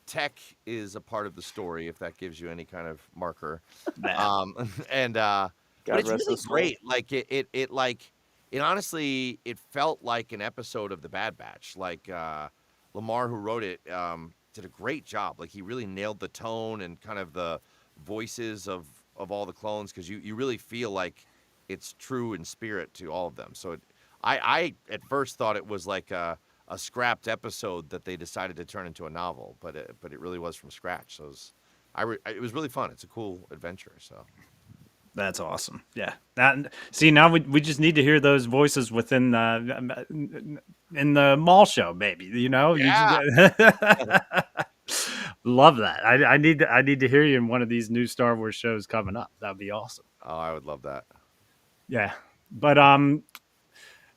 C: Tech is a part of the story, if that gives you any kind of marker.
A: that?
C: And but
E: God
C: it's
E: rest
C: really
E: his soul.
C: great. Like it like it honestly it felt like an episode of the Bad Batch. Like Lamar, who wrote it, did a great job. Like he really nailed the tone and kind of the voices of all the clones, because you really feel like it's true in spirit to all of them. So I at first thought it was like a scrapped episode that they decided to turn into a novel, but it really was from scratch. So it was really fun. It's a cool adventure. So
A: That's awesome. Yeah. That see now we just need to hear those voices within the in the mall show, maybe. You know, you just,
C: yeah,
A: love that. I need to hear you in one of these new Star Wars shows coming up. That'd be awesome.
C: oh, I would love that.
A: Yeah. But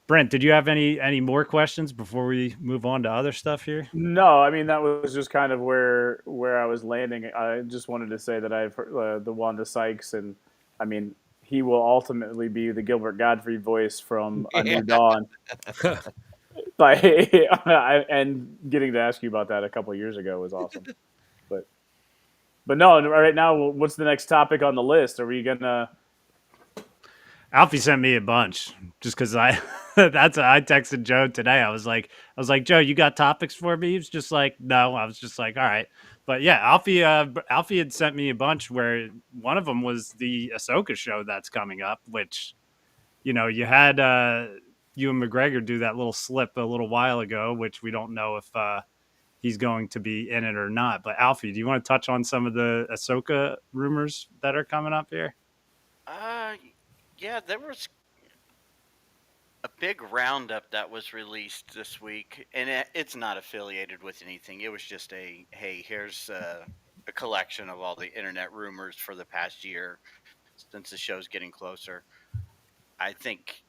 A: Brent, did you have any more questions before we move on to other stuff here?
E: No, I mean that was just kind of where I was landing. I just wanted to say that I've heard the Wanda Sykes, and I mean he will ultimately be the Gilbert Gottfried voice from A
C: Yeah.
E: New Dawn. Like, and getting to ask you about that a couple years ago was awesome. But but no, right now, what's the next topic on the list? Are we gonna?
A: Alfie sent me a bunch just because I I texted Joe today. I was like, Joe, you got topics for me? He was just like, no. I was just like, all right. But yeah, Alfie had sent me a bunch where one of them was the Ahsoka show that's coming up, which, you know, you had Ewan McGregor do that little slip a little while ago, which we don't know if he's going to be in it or not. But Alfie, do you want to touch on some of the Ahsoka rumors that are coming up here?
B: Uh, yeah, there was a big roundup that was released this week, and it's not affiliated with anything. It was just a hey, here's a collection of all the internet rumors for the past year since the show's getting closer. I think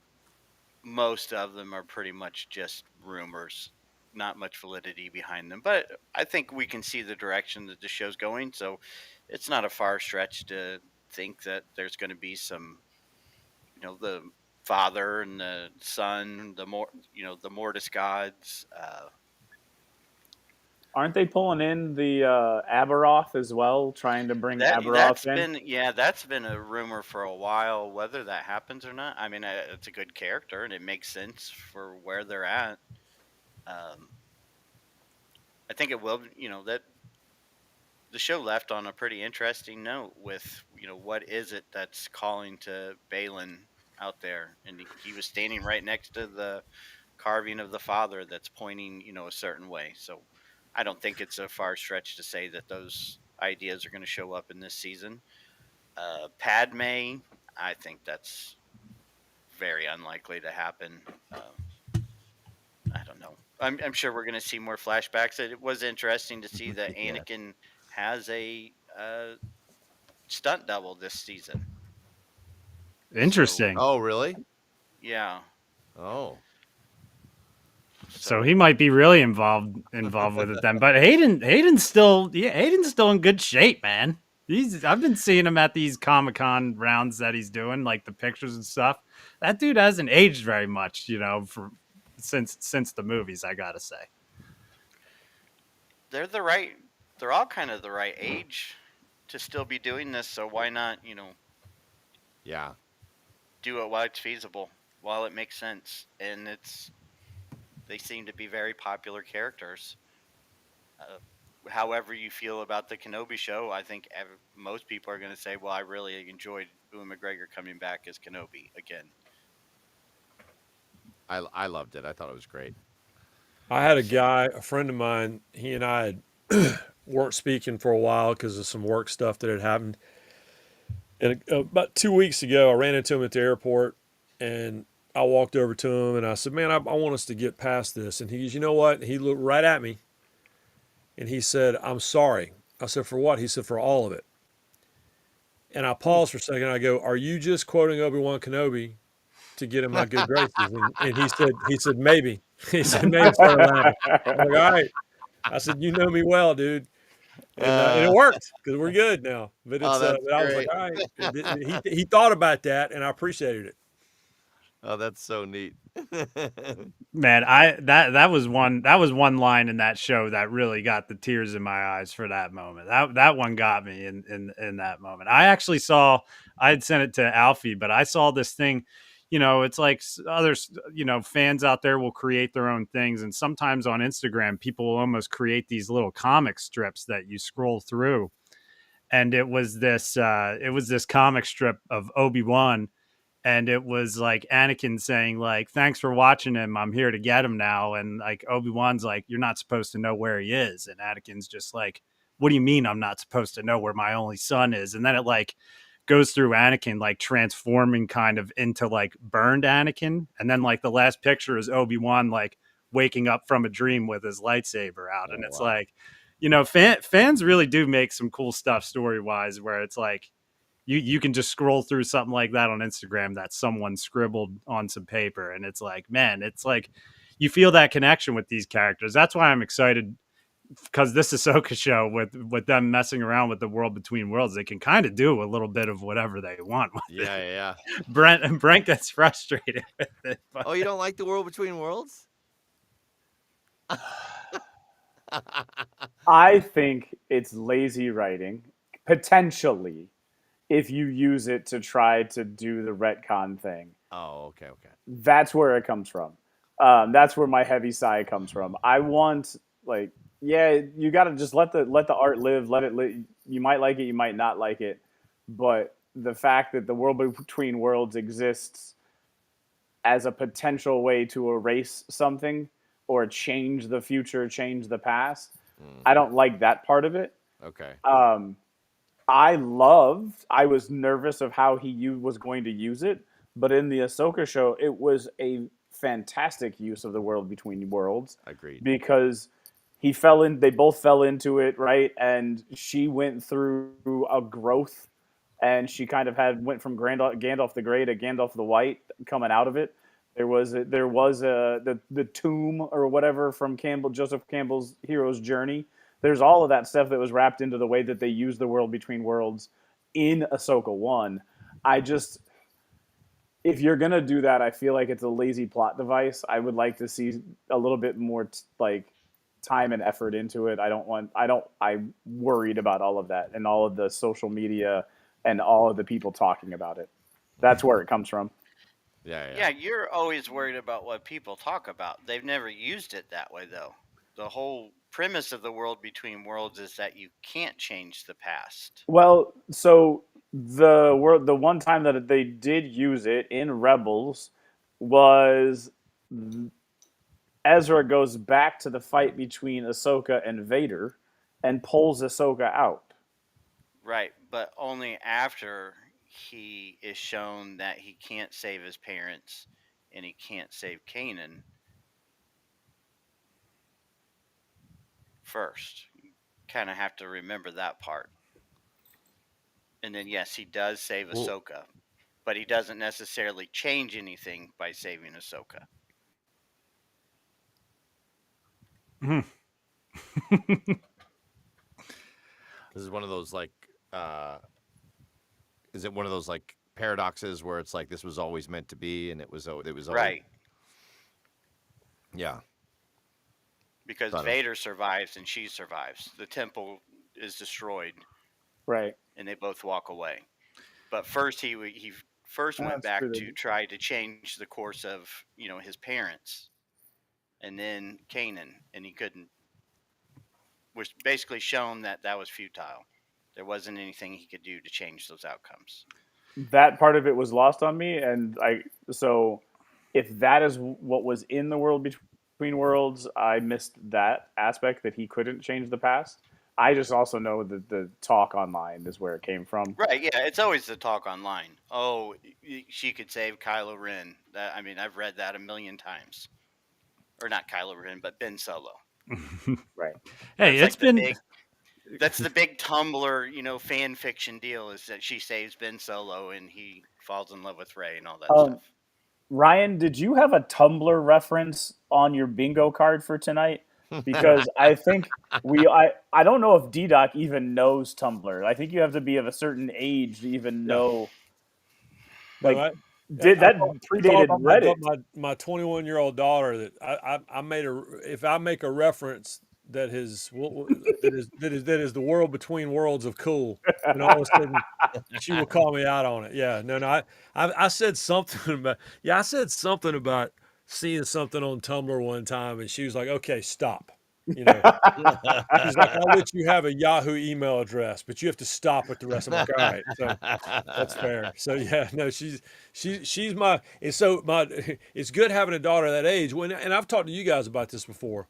B: most of them are pretty much just rumors, not much validity behind them. But I think we can see the direction that the show's going, so it's not a far stretch to think that there's going to be some, the father and the son, the Mortis gods.
E: Aren't they pulling in the Aberoth as well, trying to bring
B: That
E: Aberoth
B: that's
E: in?
B: been yeah, that's been a rumor for a while. Whether that happens or not, I mean, it's a good character and it makes sense for where they're at. Um, I think it will. That the show left on a pretty interesting note with what is it that's calling to Balin out there, and he was standing right next to the carving of the father that's pointing a certain way. So I don't think it's a far stretch to say that those ideas are going to show up in this season. Padme, I think that's very unlikely to happen. I don't know. I'm sure we're going to see more flashbacks. It was interesting to see that
C: Yeah.
B: Anakin has a stunt double this season. So
A: Interesting.
C: Oh, really?
B: yeah,
C: Oh,
A: So
B: so
A: he might be really involved with it then. But Hayden's still Hayden's still in good shape, man. I've been seeing him at these Comic-Con rounds that he's doing, like the pictures and stuff. That dude hasn't aged very much, for since the movies, I gotta say.
B: they're the right. They're all kind of the right age to still be doing this. So why not,
C: yeah.
B: do it while it's feasible, while it makes sense, and they seem to be very popular characters. Uh, However you feel about the Kenobi show, I think most people are going to say, "Well, I really enjoyed Ewan McGregor coming back as Kenobi again."
C: I loved it. I thought it was great.
D: I had a friend of mine. He and I had weren't speaking for a while because of some work stuff that had happened. And about 2 weeks ago, I ran into him at the airport, and I walked over to him and I said, "Man, I want us to get past this." And he goes, "You know what?" And he looked right at me, and he said, "I'm sorry." I said, "For what?" He said, "For all of it." And I paused for a second. I go, "Are you just quoting Obi-Wan Kenobi to get in my good graces?" And he said, "Maybe." He said, "Maybe." And started laughing. I was like, "All right." I said, "You know me well, dude." And it
C: Uh,
D: worked because we're good now. But
C: oh, that's
D: but I was like,
C: great.
D: "All right." He thought about that, and I appreciated it.
C: Oh, that's so neat.
A: Man, I that was one line in that show that really got the tears in my eyes for that moment. That one got me in that moment. I actually saw I had sent it to Alfie, but I saw this thing. It's like others. Fans out there will create their own things, and sometimes on Instagram, people will almost create these little comic strips that you scroll through. And it was this comic strip of Obi-Wan, and it was like Anakin saying like, "Thanks for watching him. I'm here to get him now." And like Obi-Wan's like, "You're not supposed to know where he is." And Anakin's just like, "What do you mean I'm not supposed to know where my only son is?" And then it like goes through Anakin like transforming kind of into like burned Anakin. And then like the last picture is Obi-Wan like waking up from a dream with his lightsaber out. And
C: Oh,
A: it's
C: wow.
A: like, fans really do make some cool stuff story wise where it's like you can just scroll through something like that on Instagram that someone scribbled on some paper, and it's like, man, it's like you feel that connection with these characters. That's why I'm excited because this Ahsoka show with them messing around with the world between worlds, they can kind of do a little bit of whatever they want with
C: Yeah,
A: it.
C: yeah, yeah.
A: Brent gets frustrated with it, but
C: Oh, you don't like the world between worlds?
E: I think it's lazy writing, potentially, if you use it to try to do the retcon thing.
C: Oh, okay, okay.
E: That's where it comes from. That's where my heavy sigh comes from. I want like, yeah, you got to just let the art live, let it live. You might like it, you might not like it, but the fact that the world between worlds exists as a potential way to erase something or change the future, change the past,
C: Mm,
E: I don't like that part of it.
C: okay.
E: Um, I was nervous of how was going to use it, but in the Ahsoka show, it was a fantastic use of the world between worlds
C: Agreed.
E: because they both fell into it, right? And she went through a growth and she kind of went from Gandalf the Grey to Gandalf the White coming out of it. The tomb or whatever from Joseph Campbell's hero's journey. There's all of that stuff that was wrapped into the way that they use the world between worlds in Ahsoka 1. I just, if you're gonna do that, I feel like it's a lazy plot device. I would like to see a little bit more like time and effort into it. I'm worried about all of that and all of the social media and all of the people talking about it. That's where it comes from.
C: Yeah, yeah.
B: Yeah, you're always worried about what people talk about. They've never used it that way, though. The whole premise of the world between worlds is that you can't change the past.
E: Well, so the one time that they did use it in Rebels was Ezra goes back to the fight between Ahsoka and Vader and pulls Ahsoka out.
B: Right, but only after he is shown that he can't save his parents and he can't save Kanan first. Kind of have to remember that part. And then, yes, he does save
C: Well,
B: Ahsoka, but he doesn't necessarily change anything by saving Ahsoka.
C: this is one of those like is it one of those like paradoxes where it's like this was always meant to be and it was always
B: Right,
C: yeah.
B: because
C: Thought it was
B: Vader survives and she survives. The temple is destroyed
E: Right.
B: and they both walk away. But first, he first went
E: That's
B: back to
E: true.
B: try to change the course of his parents, and then Canaan, and he couldn't. Was basically shown that that was futile. There wasn't anything he could do to change those outcomes.
E: That part of it was lost on me, and so if that is what was in the world between worlds, I missed that aspect that he couldn't change the past. I just also know that the talk online is where it came from.
B: Right? Yeah, it's always the talk online. Oh, she could save Kylo Ren. I mean, I've read that a million times, or not Kylo Ren, but Ben Solo.
E: Right.
A: Hey,
B: That's
A: it's
B: like the
A: been
B: big. That's the big Tumblr, fan fiction deal is that she saves Ben Solo and he falls in love with Rey and all that
E: Um,
B: stuff.
E: Ryan, did you have a Tumblr reference on your bingo card for tonight? Because I think I don't know if D-Doc even knows Tumblr. I think you have to be of a certain age to even
D: Yeah.
E: know.
D: No,
E: Like,
D: I
E: did that
D: thought
E: predated
D: about
E: Reddit?
D: my 21-year-old daughter that I made a if I make a reference that that is the world between worlds of cool, and all of a sudden she will call me out on it. Yeah, no, I said something about I said something about seeing something on Tumblr one time, and she was like, "Okay, stop." You know, she's like, "I'll let you have a Yahoo email address, but you have to stop with the rest." I'm like, "All right." So that's fair. So yeah, no, she's my and so my it's good having a daughter that age. When and I've talked to you guys about this before,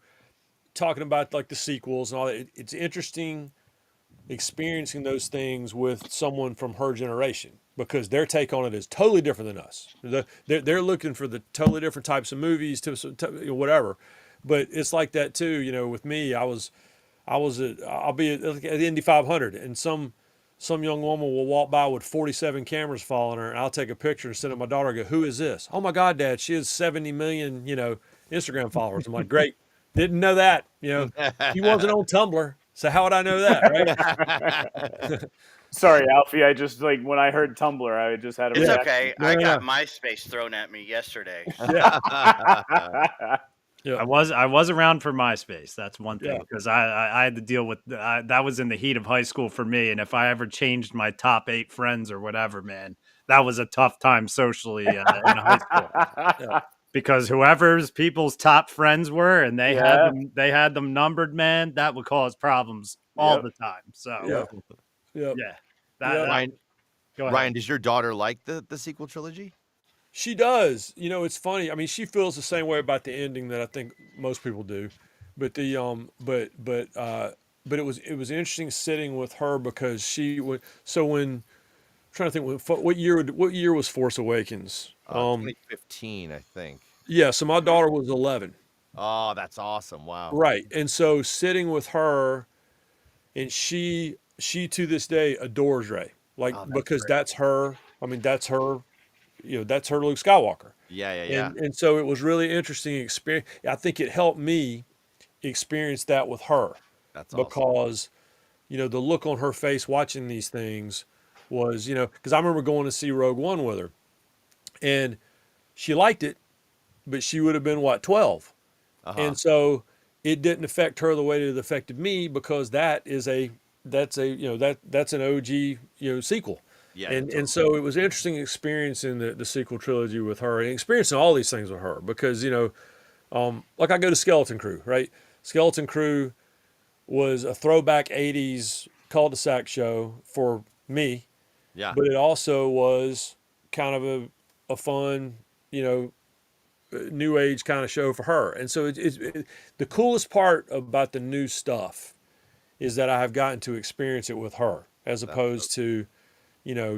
D: talking about like the sequels and all that. It's interesting experiencing those things with someone from her generation because their take on it is totally different than us. They're looking for the totally different types of movies to whatever. But it's like that too. With me, I'll be at the Indy 500 and some young woman will walk by with 47 cameras following her, and I'll take a picture and send it to my daughter and go, "Who is this?" "Oh my God, Dad, she has 70 million, Instagram followers." I'm like, "Great. Didn't know that." She wasn't on Tumblr. So how would I know that, right?
E: Sorry, Alfie. I just like when I heard Tumblr, I just had a
B: It's
D: Yeah.
E: reaction.
B: okay.
D: No,
B: I
D: no,
B: got
D: no.
B: MySpace thrown at me yesterday.
D: Yeah. Yeah.
A: I was around for MySpace. That's one
D: Yeah.
A: thing because I had to deal with that was in the heat of high school for me. And if I ever changed my top 8 friends or whatever, man, that was a tough time socially in high school
D: Yeah.
A: because whoever's people's top friends were and
E: Yeah.
A: they had them numbered, man, that would cause problems all
E: Yep.
A: the time. So
D: Yeah. Yeah.
A: yeah,
D: Yeah.
A: that
C: Ryan,
A: go ahead.
C: Ryan, does your daughter like the sequel trilogy?
D: She does. It's funny. I mean, she feels the same way about the ending that I think most people do. But but it was interesting sitting with her because she would. So when I'm trying to think what year was Force Awakens?
C: 2015, I think.
D: Yeah. So my daughter was 11.
C: Oh, that's awesome! Wow.
D: Right. And so sitting with her, and she to this day adores Ray, like
C: Oh, that's
D: because
C: great.
D: that's her. I mean, that's her. That's her Luke Skywalker.
C: Yeah, yeah, yeah.
D: And so it was really interesting experience. I think it helped me experience that with her
C: That's awesome.
D: because the look on her face watching these things was because I remember going to see Rogue One with her and she liked it, but she would have been what 12,
C: Uh huh.
D: and so it didn't affect her the way that it affected me because that's an OG sequel.
C: Yeah.
D: And so it was an interesting experiencing the sequel trilogy with her and experiencing all these things with her because like I go to Skeleton Crew, right? Skeleton Crew was a throwback 80s cul-de-sac show for me,
C: Yeah.
D: but it also was kind of a fun, new age kind of show for her. And so the coolest part about the new stuff is that I have gotten to experience it with her as
C: That's
D: opposed to,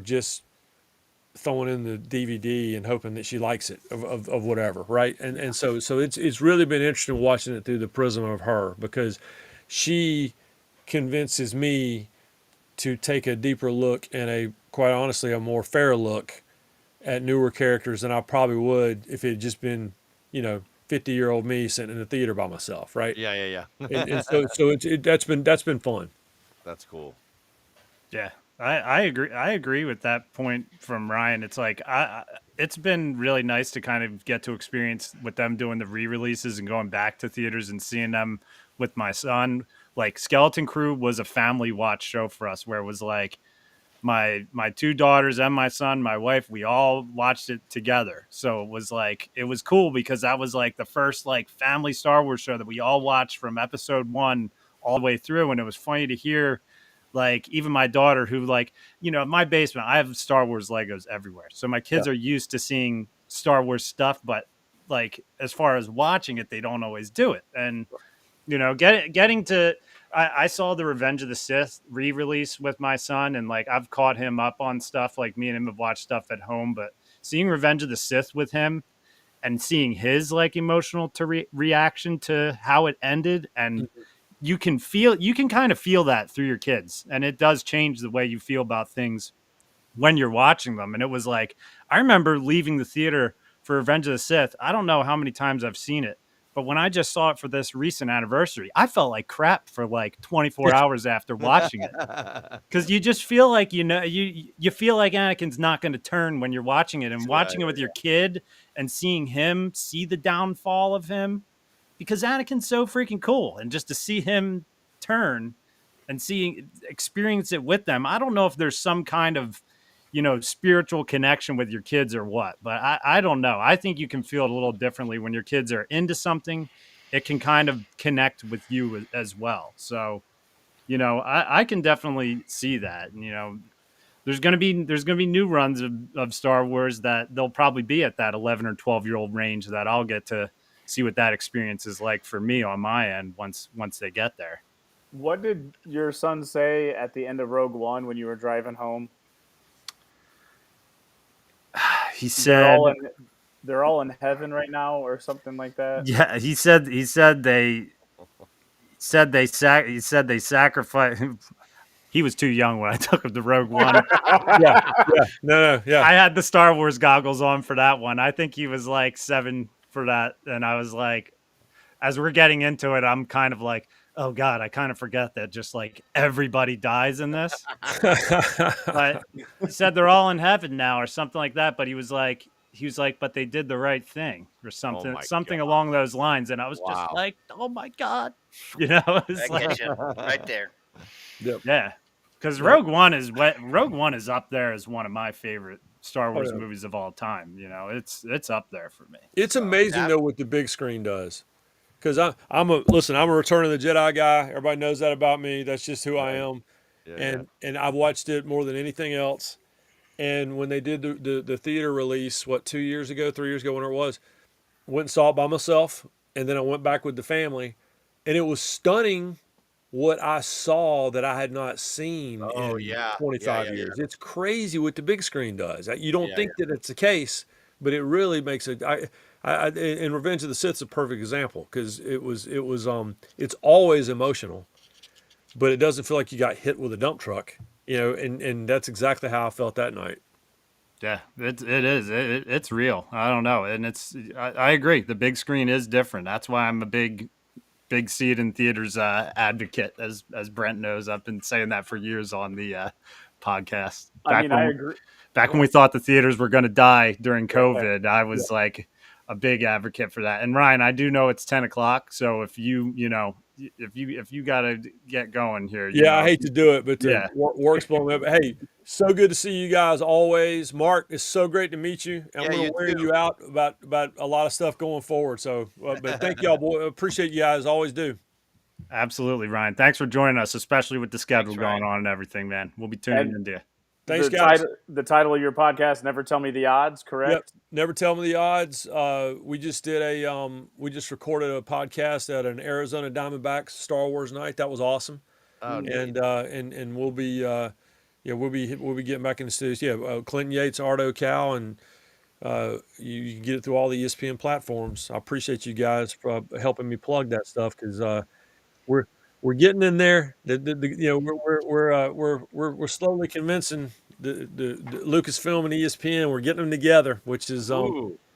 D: just throwing in the DVD and hoping that she likes it of whatever, right? And so it's really been interesting watching it through the prism of her because she convinces me to take a deeper look and quite honestly a more fair look at newer characters than I probably would if it had just been 50-year-old me sitting in the theater by myself, right?
C: Yeah, yeah,
D: And,
C: yeah.
D: and so that's been fun.
C: That's cool.
A: Yeah, I agree. I agree with that point from Ryan. It's like it's been really nice to kind of get to experience with them doing the re-releases and going back to theaters and seeing them with my son. Like Skeleton Crew was a family watch show for us, where it was like my 2 daughters and my son, my wife, we all watched it together. So it was cool because that was like the first like family Star Wars show that we all watched from episode 1 all the way through, and it was funny to hear. Like even my daughter who in my basement, I have Star Wars Legos everywhere. So my kids
D: Yeah.
A: are used to seeing Star Wars stuff, but like as far as watching it, they don't always do it. And getting to I saw the Revenge of the Sith re-release with my son, and like I've caught him up on stuff. Like me and him have watched stuff at home, but seeing Revenge of the Sith with him and seeing his like emotional reaction to how it ended, and you can kind of feel that through your kids, and it does change the way you feel about things when you're watching them. And it was like, I remember leaving the theater for Revenge of the Sith. I don't know how many times I've seen it, but when I just saw it for this recent anniversary, I felt like crap for like 24 hours after watching it. Because you just feel like, you feel like Anakin's not going to turn when you're watching it, and watching it with your kid and seeing him see the downfall of him, because Anakin's so freaking cool. And just to see him turn and experience it with them. I don't know if there's some kind of, spiritual connection with your kids or what, but I don't know. I think you can feel it a little differently when your kids are into something. It can kind of connect with you as well. So, I can definitely see that. There's going to be new runs of Star Wars that they'll probably be at that 11 or 12-year-old range that I'll get to see what that experience is like for me on my end once they get there.
E: What did your son say at the end of Rogue One when you were driving home?
A: He said
E: they're all in heaven right now, or something like that.
A: Yeah, he said they sacrificed. He was too young when I took him to Rogue One.
D: No,
A: I had the Star Wars goggles on for that one. I think he was like 7 for that, and I was like, as we're getting into it, I'm kind of like, oh God, I kind of forget that just like everybody dies in this. But he said they're all in heaven now or something like that. But he was like, but they did the right thing or something along those lines. And I was just like, oh my God, it's
B: like, right there.
A: Yep. Yeah. Because Rogue One is up there as one of my favorite Star Wars movies of all time. It's up there for me.
D: It's amazing though what the big screen does. Because I'm a Return of the Jedi guy. Everybody knows that about me. That's just who I am. And I've watched it more than anything else. And when they did the theater release, 3 years ago, whenever it was, went and saw it by myself, and then I went back with the family, and it was stunning what I saw that I had not seen in 25 years. It's crazy what the big screen does. You don't think that it's the case, but it really makes it. And Revenge of the Sith is a perfect example because it's always emotional, but it doesn't feel like you got hit with a dump truck, and that's exactly how I felt that night.
A: Yeah, it is. It's real. I don't know. And I agree. The big screen is different. That's why I'm a big see it in theaters advocate, as Brent knows. I've been saying that for years on the podcast.
E: I agree.
A: Back when we thought the theaters were going to die during COVID, I was like a big advocate for that. And Ryan, I do know it's 10 o'clock. So if you got to get going here.
D: I hate to do it, but work's blowing up. Hey, so good to see you guys always. Mark, it's so great to meet you. I'm going to wear you out about a lot of stuff going forward. So, but thank y'all, boy. Appreciate you guys. Always do.
A: Absolutely, Ryan. Thanks for joining us, especially with the schedule going on and everything, man. We'll be tuning into you.
D: Thanks, guys.
E: The title of your podcast, Never Tell Me the Odds, correct?
D: Yep. Never Tell Me the Odds. We just recorded a podcast at an Arizona Diamondbacks Star Wars night. That was awesome. And we'll be getting back in the studios. Yeah, Clinton Yates, Ardo Cal, and you can get it through all the ESPN platforms. I appreciate you guys for helping me plug that stuff because we're getting in there. We're slowly convincing the Lucasfilm and ESPN. We're getting them together, which is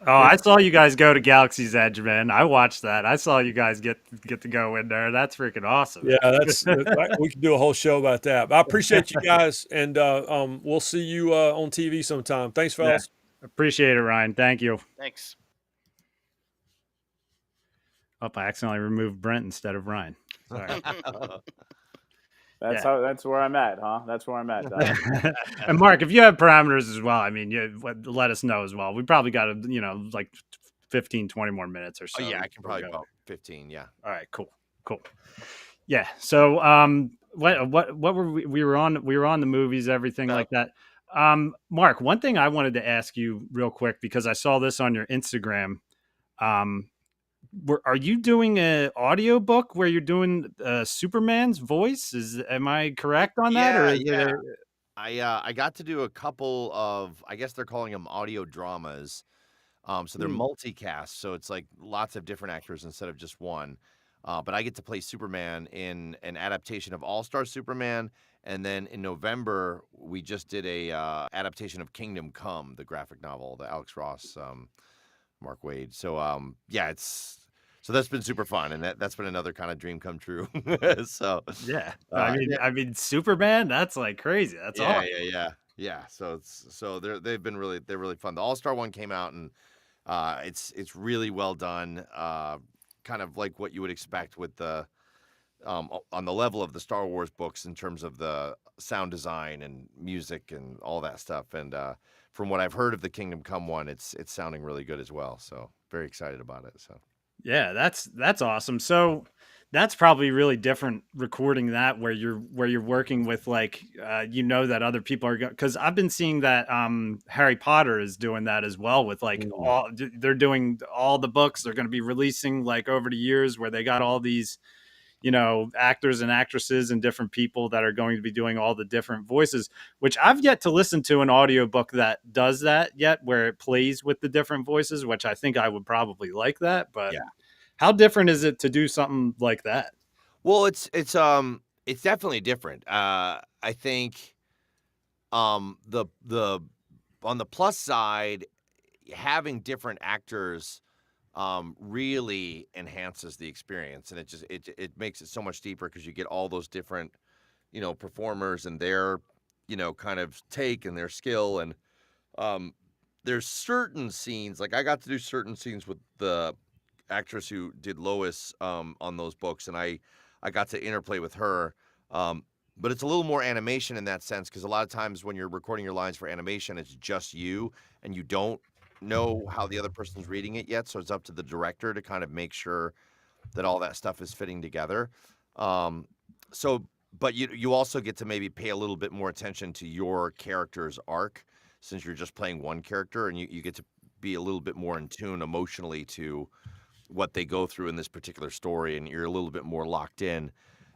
A: I saw you guys go to Galaxy's Edge, man. I watched that. I saw you guys get to go in there. That's freaking awesome.
D: Yeah, we could do a whole show about that. But I appreciate you guys, and we'll see you on TV sometime. Thanks, fellas.
A: Yeah, appreciate it, Ryan. Thank you.
B: Thanks.
A: Oh, I accidentally removed Brent instead of Ryan. Sorry.
E: That's where I'm at, huh? That's where I'm at.
A: And Mark, if you have parameters as well, I mean, let us know as well. We probably got like 15, 20 more minutes or so.
C: Oh, yeah, I can probably go 15. Yeah.
A: All right, cool. Yeah. So, what were we were on the movies, everything like that. Mark, one thing I wanted to ask you real quick, because I saw this on your Instagram. are you doing a audio book where you're doing Superman's voice? Am I correct on that, or
C: Yeah,
A: is it
C: yeah. I got to do a couple of, I guess they're calling them audio dramas. So they're
A: Hmm.
C: multicast, so it's like lots of different actors instead of just one. But I get to play Superman in an adaptation of All Star Superman, and then in November we just did a adaptation of Kingdom Come, the graphic novel, the Alex Ross, Mark Wade. So yeah, so that's been super fun, and that's been another kind of dream come true. So
A: Yeah,
C: yeah,
A: I mean, Superman. That's like crazy. That's
C: yeah,
A: awesome.
C: yeah, yeah, yeah. So they're really fun. The All Star one came out, and it's really well done. Kind of like what you would expect with the on the level of the Star Wars books in terms of the sound design and music and all that stuff. And from what I've heard of the Kingdom Come one, it's sounding really good as well. So very excited about it. So
A: Yeah, that's awesome. So that's probably really different recording that where you're working with like that other people are going, because I've been seeing that Harry Potter is doing that as well with like
C: Mm.
A: all they're doing all the books they're going to be releasing like over the years where they got all these actors and actresses and different people that are going to be doing all the different voices, which I've yet to listen to an audiobook that does that yet, where it plays with the different voices, which I think I would probably like that. But
C: yeah.
A: how different is it to do something like that?
C: Well, it's definitely different. I think the on the plus side, having different actors really enhances the experience, and it makes it so much deeper because you get all those different performers and their kind of take and their skill. And um there's certain scenes, like I got to do certain scenes with the actress who did Lois on those books, and I got to interplay with her. Um, but it's a little more animation in that sense because a lot of times when you're recording your lines for animation, it's just you, and you don't know how the other person's reading it yet. So it's up to the director to kind of make sure that all that stuff is fitting together. Um, so, but you also get to maybe pay a little bit more attention to your character's arc since you're just playing one character, and you get to be a little bit more in tune emotionally to what they go through in this particular story, and you're a little bit more locked in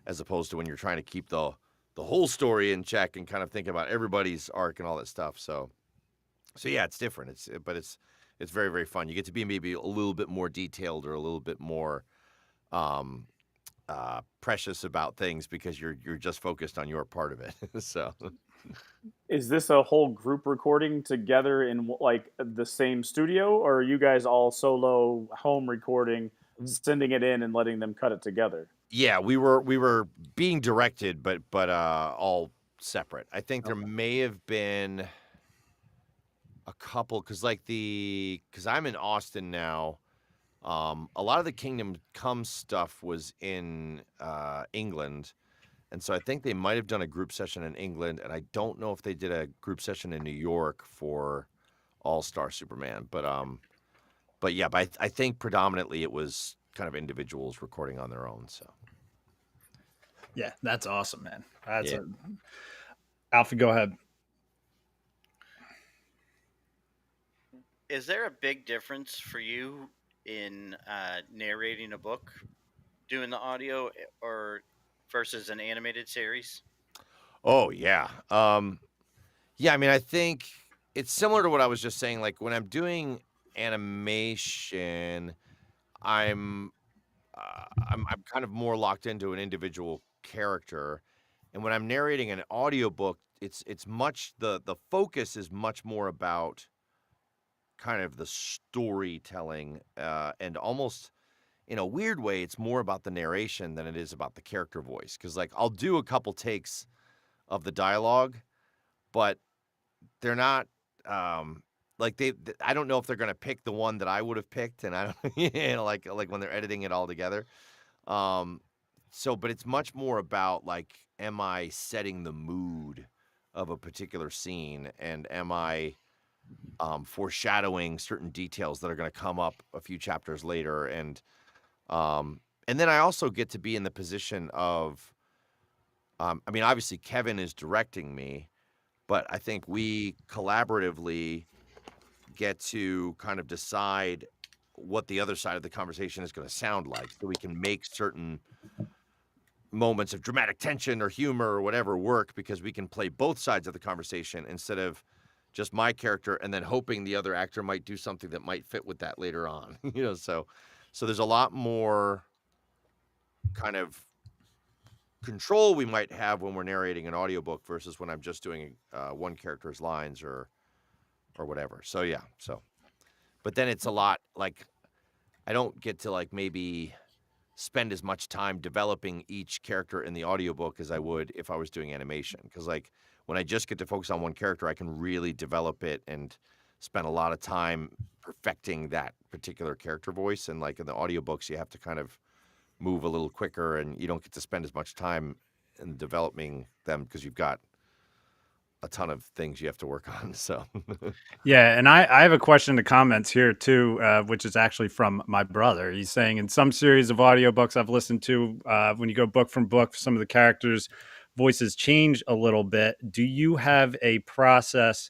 C: as opposed to when you're trying to keep the whole story in check and kind of think about everybody's arc and all that stuff. So yeah, it's different. It's very, very fun. You get to be maybe a little bit more detailed or a little bit more um precious about things because you're just focused on your part of it. So
E: Is this a whole group recording together in like the same studio, or are you guys all solo home recording, sending it in and letting them cut it together?
C: yeah, we were being directed, but all separate. I think there
E: Okay.
C: may have been a couple because I'm in Austin now. A lot of the Kingdom Come stuff was in England, and so I think they might have done a group session in England, and I don't know if they did a group session in New York for All Star Superman. But yeah, but I think predominantly it was kind of individuals recording on their own. So
A: Yeah, that's awesome, man. That's
C: yeah.
A: a Alfie. Go ahead.
B: Is there a big difference for you in narrating a book, doing the audio, or versus an animated series?
C: Oh yeah. Yeah, I mean, I think it's similar to what I was just saying. Like when I'm doing animation, I'm I'm kind of more locked into an individual character, and when I'm narrating an audiobook, it's much the focus is much more about kind of the storytelling, and almost in a weird way, it's more about the narration than it is about the character voice. Because like I'll do a couple takes of the dialogue, but they're not, like I don't know if they're gonna pick the one that I would have picked, and I don't like when they're editing it all together. Um, but it's much more about like, am I setting the mood of a particular scene, and am I foreshadowing certain details that are gonna come up a few chapters later, and then I also get to be in the position of, I mean, obviously Kevin is directing me, but I think we collaboratively get to kind of decide what the other side of the conversation is going to sound like, so we can make certain moments of dramatic tension or humor or whatever work, because we can play both sides of the conversation instead of just my character and then hoping the other actor might do something that might fit with that later on. So there's a lot more kind of control we might have when we're narrating an audiobook versus when I'm just doing one character's lines or whatever. So yeah, but then it's a lot like I don't get to like maybe spend as much time developing each character in the audiobook as I would if I was doing animation, because like when I just get to focus on one character, I can really develop it and spend a lot of time perfecting that particular character voice. And like in the audiobooks, you have to kind of move a little quicker, and you don't get to spend as much time in developing them because you've got a ton of things you have to work on. So
A: Yeah, and I have a question in the comments here too, which is actually from my brother. He's saying in some series of audiobooks I've listened to, when you go book from book, some of the characters' voices change a little bit. Do you have a process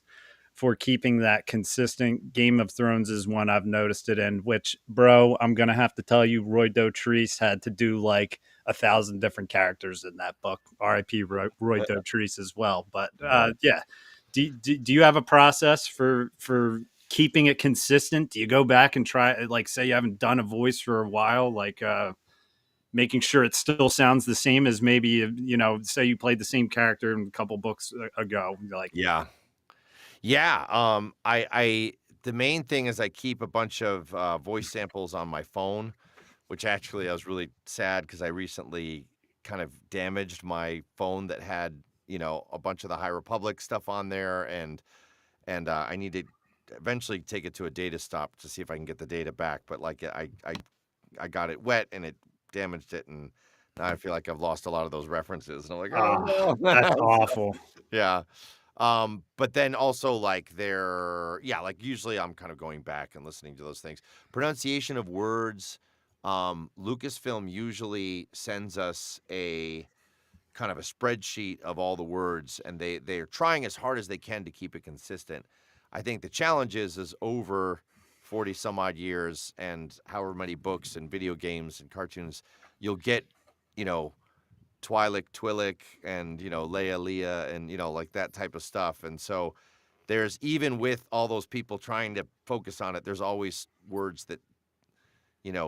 A: for keeping that consistent? Game of Thrones is one I've noticed it in, which, bro, I'm going to have to tell you, Roy Dotrice had to do like 1,000 different characters in that book. RIP Roy Dotrice as well. But yeah. Do you have a process for keeping it consistent? Do you go back and try, like, say you haven't done a voice for a while, like making sure it still sounds the same as maybe, say you played the same character in a couple books ago, like,
C: yeah. I the main thing is I keep a bunch of voice samples on my phone, which actually I was really sad because I recently kind of damaged my phone that had a bunch of the High Republic stuff on there, and I need to eventually take it to a data stop to see if I can get the data back. But like I got it wet and it damaged it, and now I feel like I've lost a lot of those references, and I'm like, oh
A: that's
C: no.
A: awful.
C: Yeah. But then also like like usually I'm kind of going back and listening to those things. Pronunciation of words. Lucasfilm usually sends us a kind of a spreadsheet of all the words, and they're trying as hard as they can to keep it consistent. I think the challenge is over 40 some odd years and however many books and video games and cartoons, you'll get, Twi'lek, and Leia, Leah, and like that type of stuff. And so there's, even with all those people trying to focus on it, there's always words that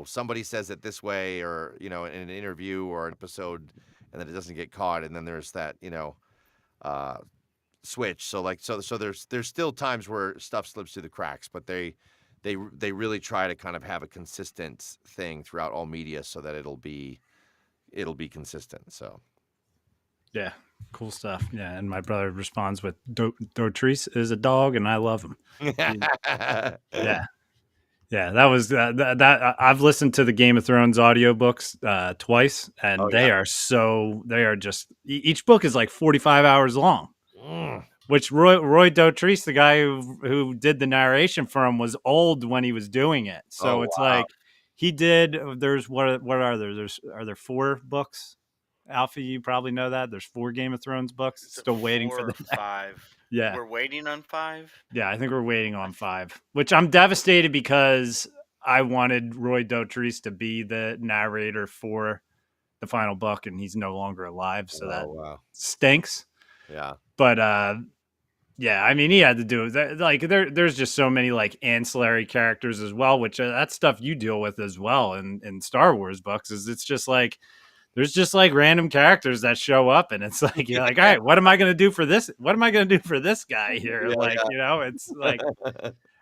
C: somebody says it this way, or in an interview or an episode, and then it doesn't get caught, and then there's that switch. So like so there's still times where stuff slips through the cracks, but they really try to kind of have a consistent thing throughout all media so that it'll be consistent. So
A: Yeah, cool stuff. Yeah, and my brother responds with, Dotrice is a dog and I love him. Yeah. Yeah, that was that I've listened to the Game of Thrones audiobooks twice, and
C: Oh,
A: they
C: yeah.
A: they are just, each book is like 45 hours long. Which Roy Dotrice, the guy who did the narration for him, was old when he was doing it. So
C: Oh,
A: it's
C: wow.
A: like he did. There's what are there? Are there 4 books? Alfie, you probably know that there's 4 Game of Thrones books.
B: Is it
A: Still waiting
B: 4
A: for
B: or
A: the
B: 5?
A: yeah.
B: We're waiting on 5.
A: Yeah, I think we're waiting on 5, which I'm devastated because I wanted Roy Dotrice to be the narrator for the final book, and he's no longer alive, so that
C: wow.
A: stinks.
C: Yeah.
A: But yeah, I mean, he had to do it. Like there's just so many like ancillary characters as well, which that's stuff you deal with as well in Star Wars books. Is it's just like there's just like random characters that show up, and it's like you're like, all right, what am I going to do for this? What am I going to do for this guy here?
C: Yeah,
A: Like it's like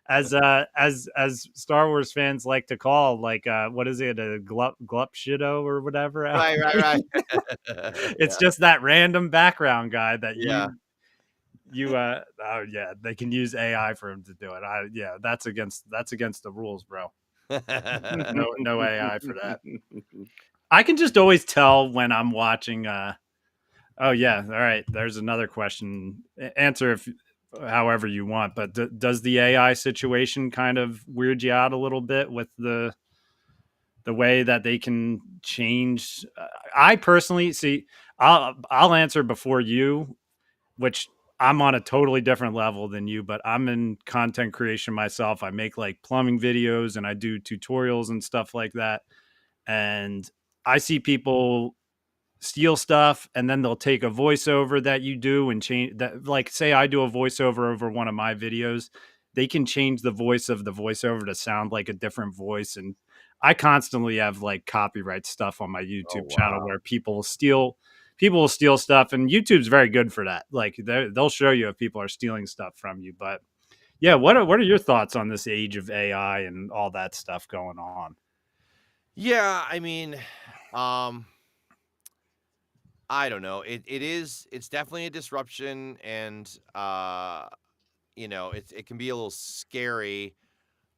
A: as Star Wars fans like to call, like what is it, a glup shido or whatever?
C: Right.
A: It's just that random background guy that
C: Yeah.
A: oh yeah, they can use AI for him to do it. Yeah, that's against the rules, bro. No AI for that. I can just always tell when I'm watching oh yeah, all right, there's another question. Answer if however you want, but does the AI situation kind of weird you out a little bit with the way that they can change? I personally see, I'll answer before you, which I'm on a totally different level than you, but I'm in content creation myself. I make like plumbing videos and I do tutorials and stuff like that. And I see people steal stuff and then they'll take a voiceover that you do and change that. Like, say I do a voiceover over one of my videos, they can change the voice of the voiceover to sound like a different voice. And I constantly have like copyright stuff on my
C: Oh
A: YouTube channel
C: wow.
A: where people will steal stuff, and YouTube's very good for that. Like they'll show you if people are stealing stuff from you. But yeah, what are your thoughts on this age of AI and all that stuff going on?
C: Yeah, I mean, um, I don't know. It's definitely a disruption, and it can be a little scary.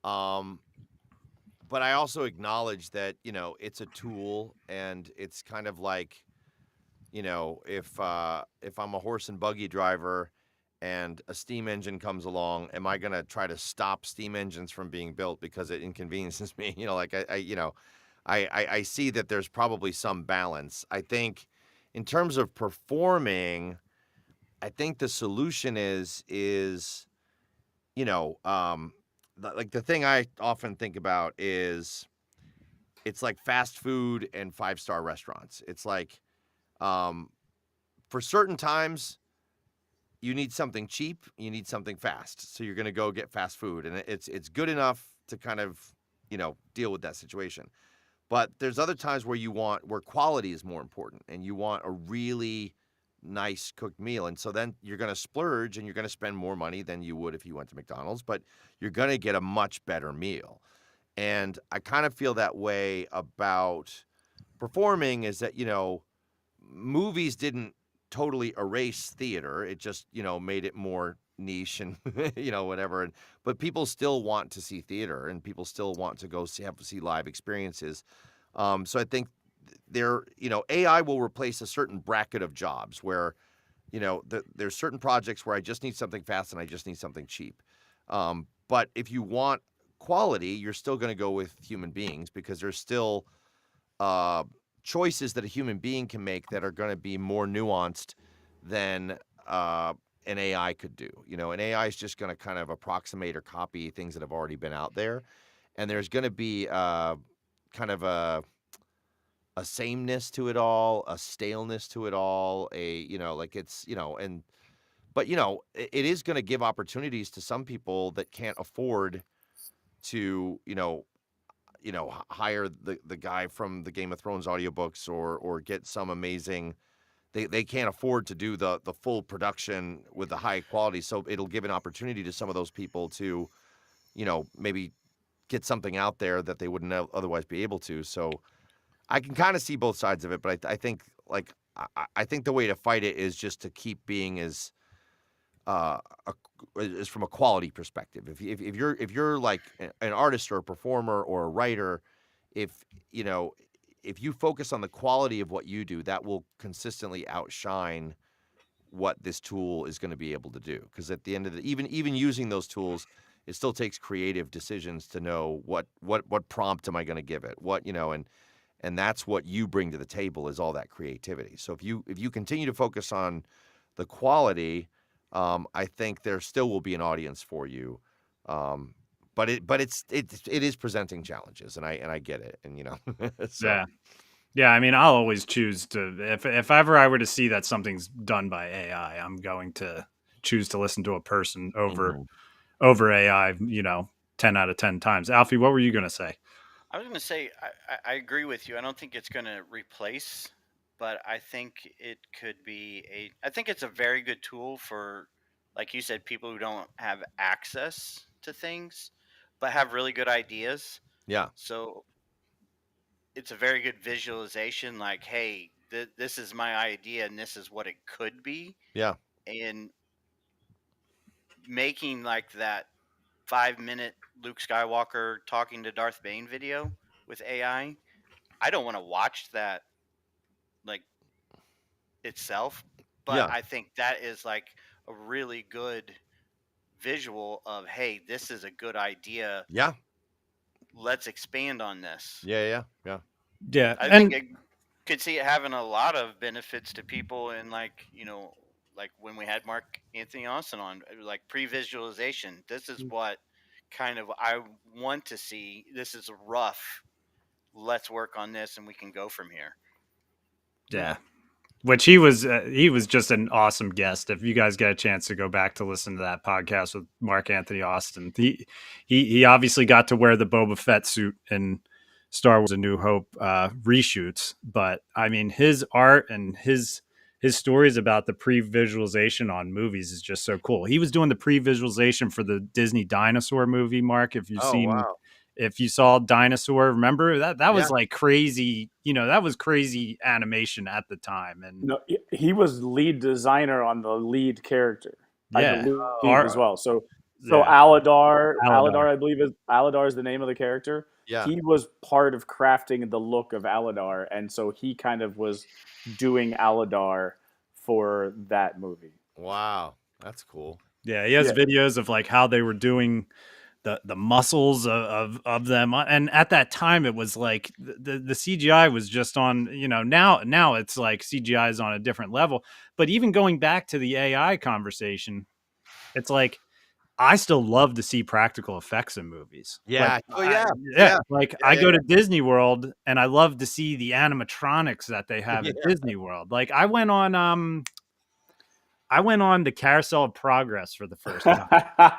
C: Um, but I also acknowledge that, it's a tool, and it's kind of like, if I'm a horse and buggy driver and a steam engine comes along, am I gonna try to stop steam engines from being built because it inconveniences me? Like I see that there's probably some balance. I think in terms of performing, I think the solution is like the thing I often think about is it's like fast food and five-star restaurants. It's like um, for certain times you need something cheap, you need something fast, so you're going to go get fast food, and it's good enough to kind of deal with that situation. But there's other times where quality is more important, and you want a really nice cooked meal, and so then you're going to splurge and you're going to spend more money than you would if you went to McDonald's, but you're going to get a much better meal. And I kind of feel that way about performing, is that movies didn't totally erase theater. It just, made it more niche and whatever. But people still want to see theater, and people still want to go see live experiences. So I think AI will replace a certain bracket of jobs where, there's certain projects where I just need something fast and I just need something cheap. But if you want quality, you're still going to go with human beings, because there's still uh, choices that a human being can make that are going to be more nuanced than an AI could do. An AI is just going to kind of approximate or copy things that have already been out there, and there's going to be kind of a sameness to it all, a staleness to it all, like it's and but it is going to give opportunities to some people that can't afford to hire the guy from the Game of Thrones audiobooks, or get some amazing. They can't afford to do the full production with the high quality, so it'll give an opportunity to some of those people to maybe get something out there that they wouldn't otherwise be able to. So I can kind of see both sides of it, but I think I think the way to fight it is just to keep being uh, is from a quality perspective. If you're like an artist or a performer or a writer, if you know if you focus on the quality of what you do, that will consistently outshine what this tool is going to be able to do. Because at the end of the even using those tools, it still takes creative decisions to know what prompt am I going to give it, and that's what you bring to the table, is all that creativity. So if you continue to focus on the quality, I think there still will be an audience for you. Um, but it is presenting challenges, and I get it, and so
A: Yeah. Yeah, I mean, I'll always choose to, if ever I were to see that something's done by AI, I'm going to choose to listen to a person
C: Mhm.
A: over AI, 10 out of 10 times. Alfie, what were you going to say?
B: I was going to say, I agree with you. I don't think it's going to replace, but I think it could be I think it's a very good tool for, like you said, people who don't have access to things, but have really good ideas.
C: Yeah,
B: So it's a very good visualization, like, hey, this is my idea and this is what it could be.
C: yeah,
B: And making like that 5 minute Luke Skywalker talking to Darth Bane video with AI. I don't want to watch that like itself, but
C: yeah,
B: I think that is like a really good visual of, hey, this is a good idea.
C: yeah,
B: Let's expand on this.
C: yeah, yeah, yeah.
A: Yeah.
B: I think
A: And
B: it could see it having a lot of benefits to people in, like, like when we had Mark Anthony Austin on, like pre-visualization. This is what kind of I want to see. This is rough. Let's work on this, and we can go from here.
A: Yeah. Which he was just an awesome guest. If you guys get a chance to go back to listen to that podcast with Mark Anthony Austin, he obviously got to wear the Boba Fett suit in Star Wars: A New Hope reshoots. But I mean, his art and his stories about the pre-visualization on movies is just so cool. He was doing the pre-visualization for the Disney dinosaur movie. Mark,
C: Oh wow.
A: if you saw Dinosaur, remember that was
C: Yeah.
A: like crazy, that was crazy animation at the time. And
E: No, he was lead designer on the lead character, I
A: yeah,
E: believe as well. So
A: yeah,
E: Aladar, I believe Aladar is the name of the character.
C: Yeah.
E: He was part of crafting the look of Aladar, and so he kind of was doing Aladar for that movie.
C: Wow. That's cool.
A: yeah. He has
E: Yeah.
A: videos of like how they were doing the muscles of them, and at that time it was like the CGI was just on, now it's like CGI is on a different level. But even going back to the AI conversation, it's like I still love to see practical effects in movies.
C: Yeah. Oh yeah.
A: Yeah. Like
C: Yeah,
A: I go to Disney World and I love to see the animatronics that they have at
C: Yeah.
A: Disney World. Like I went on the Carousel of Progress for the first time.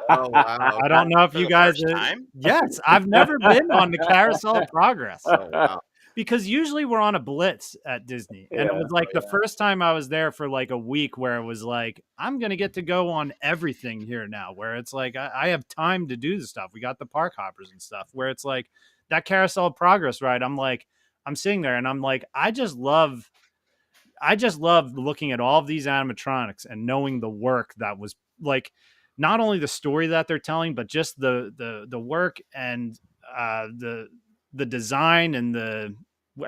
C: Oh wow.
A: I don't know if
B: For
A: you
B: the
A: guys.
B: first time?
A: Yes, I've never been on the Carousel of Progress
C: Oh wow.
A: because usually we're on a blitz at Disney, and it
E: Yeah.
A: was like the first time I was there for like a week where it was like I'm gonna get to go on everything here now. Where it's like I have time to do the stuff. We got the park hoppers and stuff. Where it's like that Carousel of Progress ride. I'm sitting there and I'm like I just love looking at all of these animatronics and knowing the work that was like not only the story that they're telling, but just the work and the design and the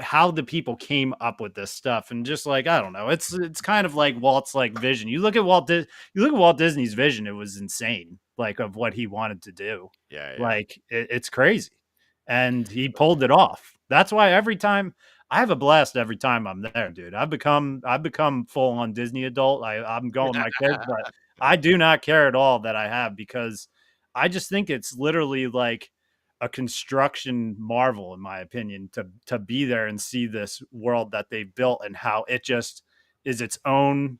A: how the people came up with this stuff. And just like I don't know, it's kind of like Walt's like vision. You look at you look at Walt Disney's vision; it was insane, like of what he wanted to do.
C: Yeah. Yeah.
A: Like it's crazy, and he pulled it off. That's why every time I have a blast every time I'm there, dude. I've become full on Disney adult. I'm going with my kids, but I do not care at all that I have because I just think it's literally like a construction marvel, in my opinion, to be there and see this world that they've built and how it just is its own.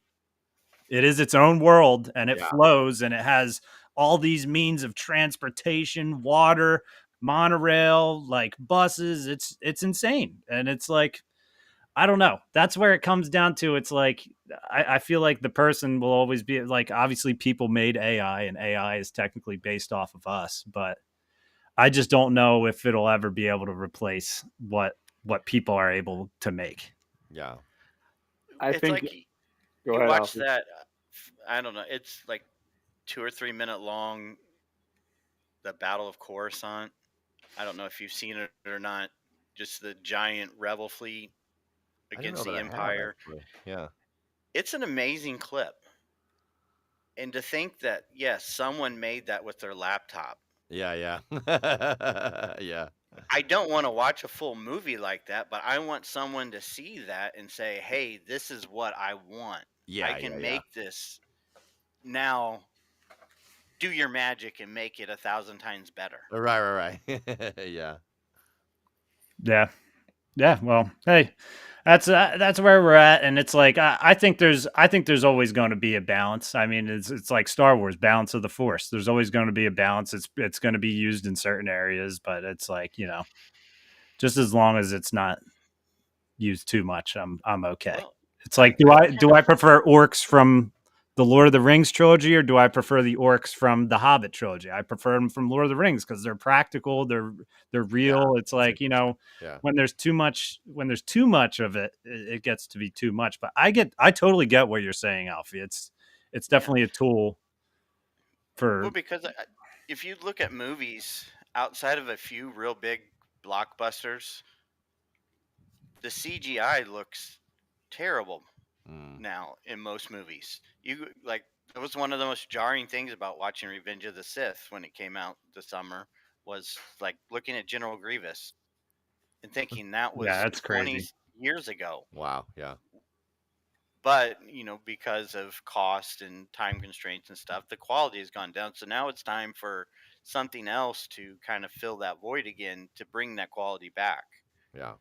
A: It is its own world, and it
C: Yeah.
A: flows, and it has all these means of transportation, water, monorail, like buses. It's insane, and it's like I don't know. That's where it comes down to. It's like I feel like the person will always be like obviously people made AI, and AI is technically based off of us, but I just don't know if it'll ever be able to replace what people are able to make.
C: Yeah.
E: I
B: It's
E: think.
B: like
E: Go
B: you
E: ahead,
B: watch
E: Alfie.
B: that. I don't know. It's like 2 or 3 minute long. The Battle of Coruscant. I don't know if you've seen it or not. Just the giant rebel fleet
C: I didn't know
B: against
C: that
B: the
C: I have
B: Empire.
C: actually. Yeah.
B: It's an amazing clip. And to think that, yes, someone made that with their laptop.
C: Yeah. Yeah. Yeah.
B: I don't want to watch a full movie like that, but I want someone to see that and say, hey, this is what I want.
C: Yeah.
B: I can
C: Yeah.
B: make this now. Do your magic and make it 1,000 times better.
C: Right. Right. Yeah.
A: Yeah. Yeah. Well, hey, that's where we're at, and it's like I think there's always going to be a balance. I mean, it's like Star Wars, balance of the Force. There's always going to be a balance. It's going to be used in certain areas, but it's like just as long as it's not used too much, I'm okay.
B: Well,
A: It's like do I prefer orcs from the Lord of the Rings trilogy, or do I prefer the orcs from the Hobbit trilogy? I prefer them from Lord of the Rings because they're practical, they're real. It's like
C: Yeah.
A: when there's too much of it, it gets to be too much. But I totally get what you're saying, Alfie. It's definitely a tool for
B: well, because if you look at movies outside of a few real big blockbusters, the CGI looks terrible
C: Mm.
B: now in most movies. It was one of the most jarring things about watching Revenge of the Sith when it came out this summer was like looking at General Grievous and thinking that
A: yeah,
B: was
A: that's
B: 20
A: crazy.
B: years ago.
C: Wow. Yeah.
B: But because of cost and time constraints and stuff, the quality has gone down. So now it's time for something else to kind of fill that void again to bring that quality back.
C: Yeah.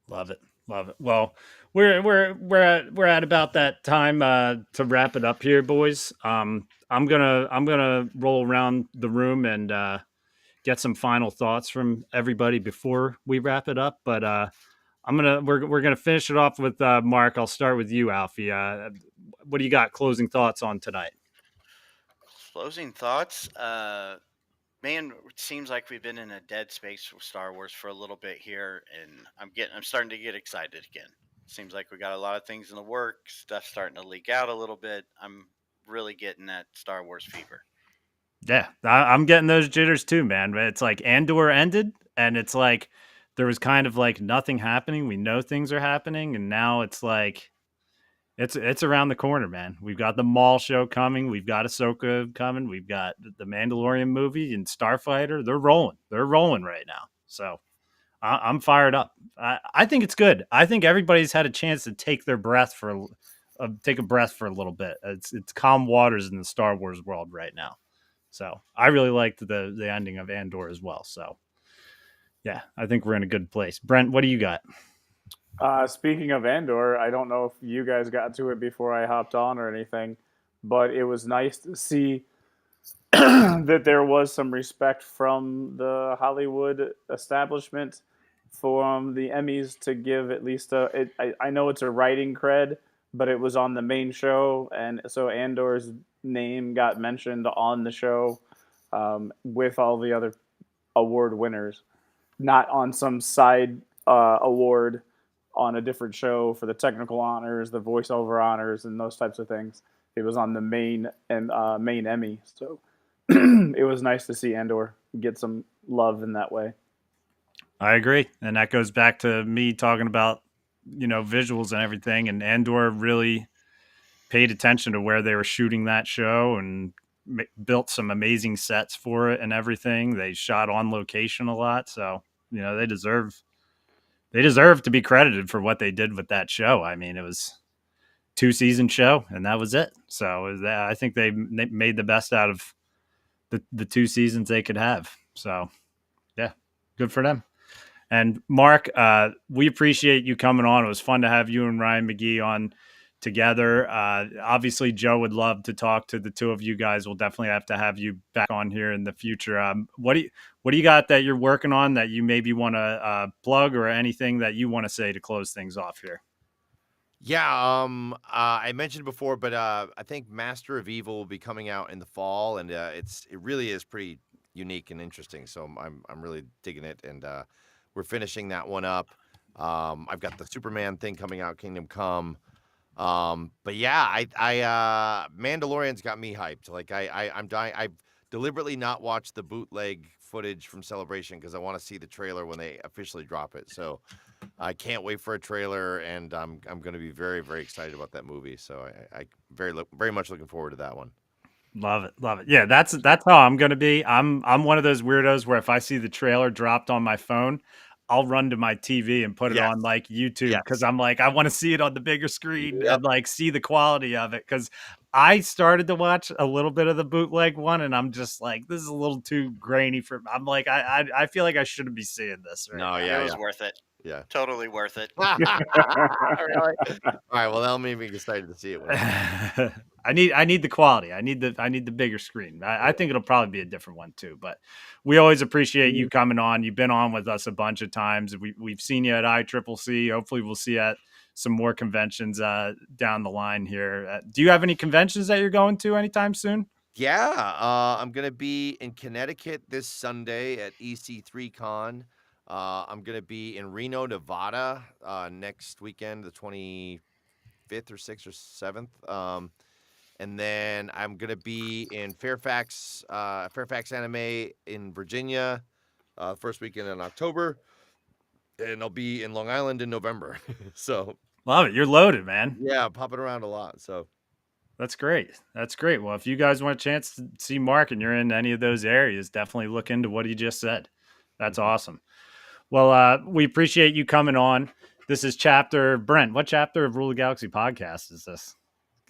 A: Love it. Love it. Well, we're at about that time to wrap it up here, boys. I'm gonna roll around the room and get some final thoughts from everybody before we wrap it up. But we're gonna finish it off with Mark. I'll start with you, Alfie. What do you got? Closing thoughts on tonight?
B: Closing thoughts. Man, it seems like we've been in a dead space with Star Wars for a little bit here, and I'm starting to get excited again. Seems like we got a lot of things in the works, stuff starting to leak out a little bit. I'm really getting that Star Wars fever.
A: Yeah, I'm getting those jitters too, man. It's like Andor ended, and it's like there was kind of like nothing happening. We know things are happening, and now it's like it's around the corner, man. We've got the Maul show coming. We've got Ahsoka coming. We've got the Mandalorian movie and Starfighter. They're rolling. They're rolling right now. So I'm fired up. I think it's good. I think everybody's had a chance to take their breath for take a breath for a little bit. It's calm waters in the Star Wars world right now. So I really liked the ending of Andor as well. So yeah, I think we're in a good place. Brent, what do you got?
E: Speaking of Andor, I don't know if you guys got to it before I hopped on or anything, but it was nice to see that there was some respect from the Hollywood establishment from the Emmys to give at least I know it's a writing cred, but it was on the main show, and so Andor's name got mentioned on the show with all the other award winners, not on some side award on a different show for the technical honors, the voiceover honors, and those types of things. It was on the main Emmy, so it was nice to see Andor get some love in that way.
A: I agree, and that goes back to me talking about visuals and everything. And Andor really paid attention to where they were shooting that show and built some amazing sets for it and everything. They shot on location a lot, so they deserve to be credited for what they did with that show. I mean, it was 2-season show, and that was it. So I think they made the best out of the 2 seasons they could have. So yeah, good for them. And Mark, we appreciate you coming on. It was fun to have you and Ryan McGee on together. Obviously, Joe would love to talk to the two of you guys. We'll definitely have to have you back on here in the future. What do you got that you're working on that you maybe want to plug, or anything that you want to say to close things off here?
C: Yeah, I mentioned before, but I think Master of Evil will be coming out in the fall, and it really is pretty unique and interesting. So I'm really digging it, and we're finishing that one up. I've got the Superman thing coming out, Kingdom Come. But yeah, I Mandalorian's got me hyped. Like I'm dying. I've deliberately not watched the bootleg footage from Celebration because I want to see the trailer when they officially drop it. So I can't wait for a trailer, and I'm going to be very, very excited about that movie. So I very much looking forward to that one.
A: Love it, love it. Yeah, that's how I'm gonna be. I'm one of those weirdos where if I see the trailer dropped on my phone, I'll run to my TV and put it on like YouTube because I'm like, I want to see it on the bigger screen and like see the quality of it. Because I started to watch a little bit of the bootleg one, and I'm just like, this is a little too grainy for. I'm like, I feel like I shouldn't be seeing this. Right now.
B: It was worth it.
C: Yeah,
B: totally worth it.
C: Really? All right, well, that'll make me excited to see it.
A: I need the quality. I need the bigger screen. I think it'll probably be a different one too. But we always appreciate you coming on. You've been on with us a bunch of times. We've seen you at ICCC. Hopefully, we'll see you at some more conventions down the line here. Do you have any conventions that you're going to anytime soon?
C: Yeah, I'm gonna be in Connecticut this Sunday at EC3Con. I'm going to be in Reno, Nevada next weekend, the 25th or 6th or 7th. And then I'm going to be in Fairfax Anime in Virginia first weekend in October. And I'll be in Long Island in November. So
A: love it. You're loaded, man.
C: Yeah, popping around a lot. So
A: that's great. That's great. Well, if you guys want a chance to see Mark and you're in any of those areas, definitely look into what he just said. That's awesome. Well, we appreciate you coming on. This is chapter Brent. What chapter of Rule of Galaxy podcast is this?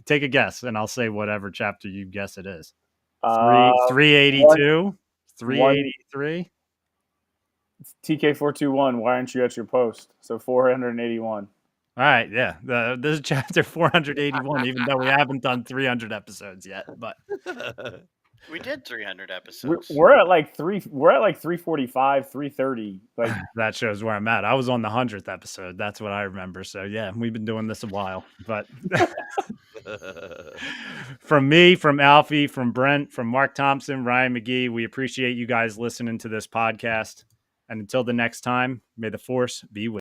A: Take a guess, and I'll say whatever chapter you guess it is. 382, 383.
E: TK421. Why aren't you at your post? So 481.
A: All right, yeah. This is chapter 481, even though we haven't done 300 episodes yet. But
B: We did 300 episodes.
E: We're at like 345, 330. Like
A: that shows where I'm at. I was on the 100th episode. That's what I remember. So yeah, we've been doing this a while. But from me, from Alfie, from Brent, from Marc Thompson, Ryan McGee, we appreciate you guys listening to this podcast. And until the next time, may the force be with you.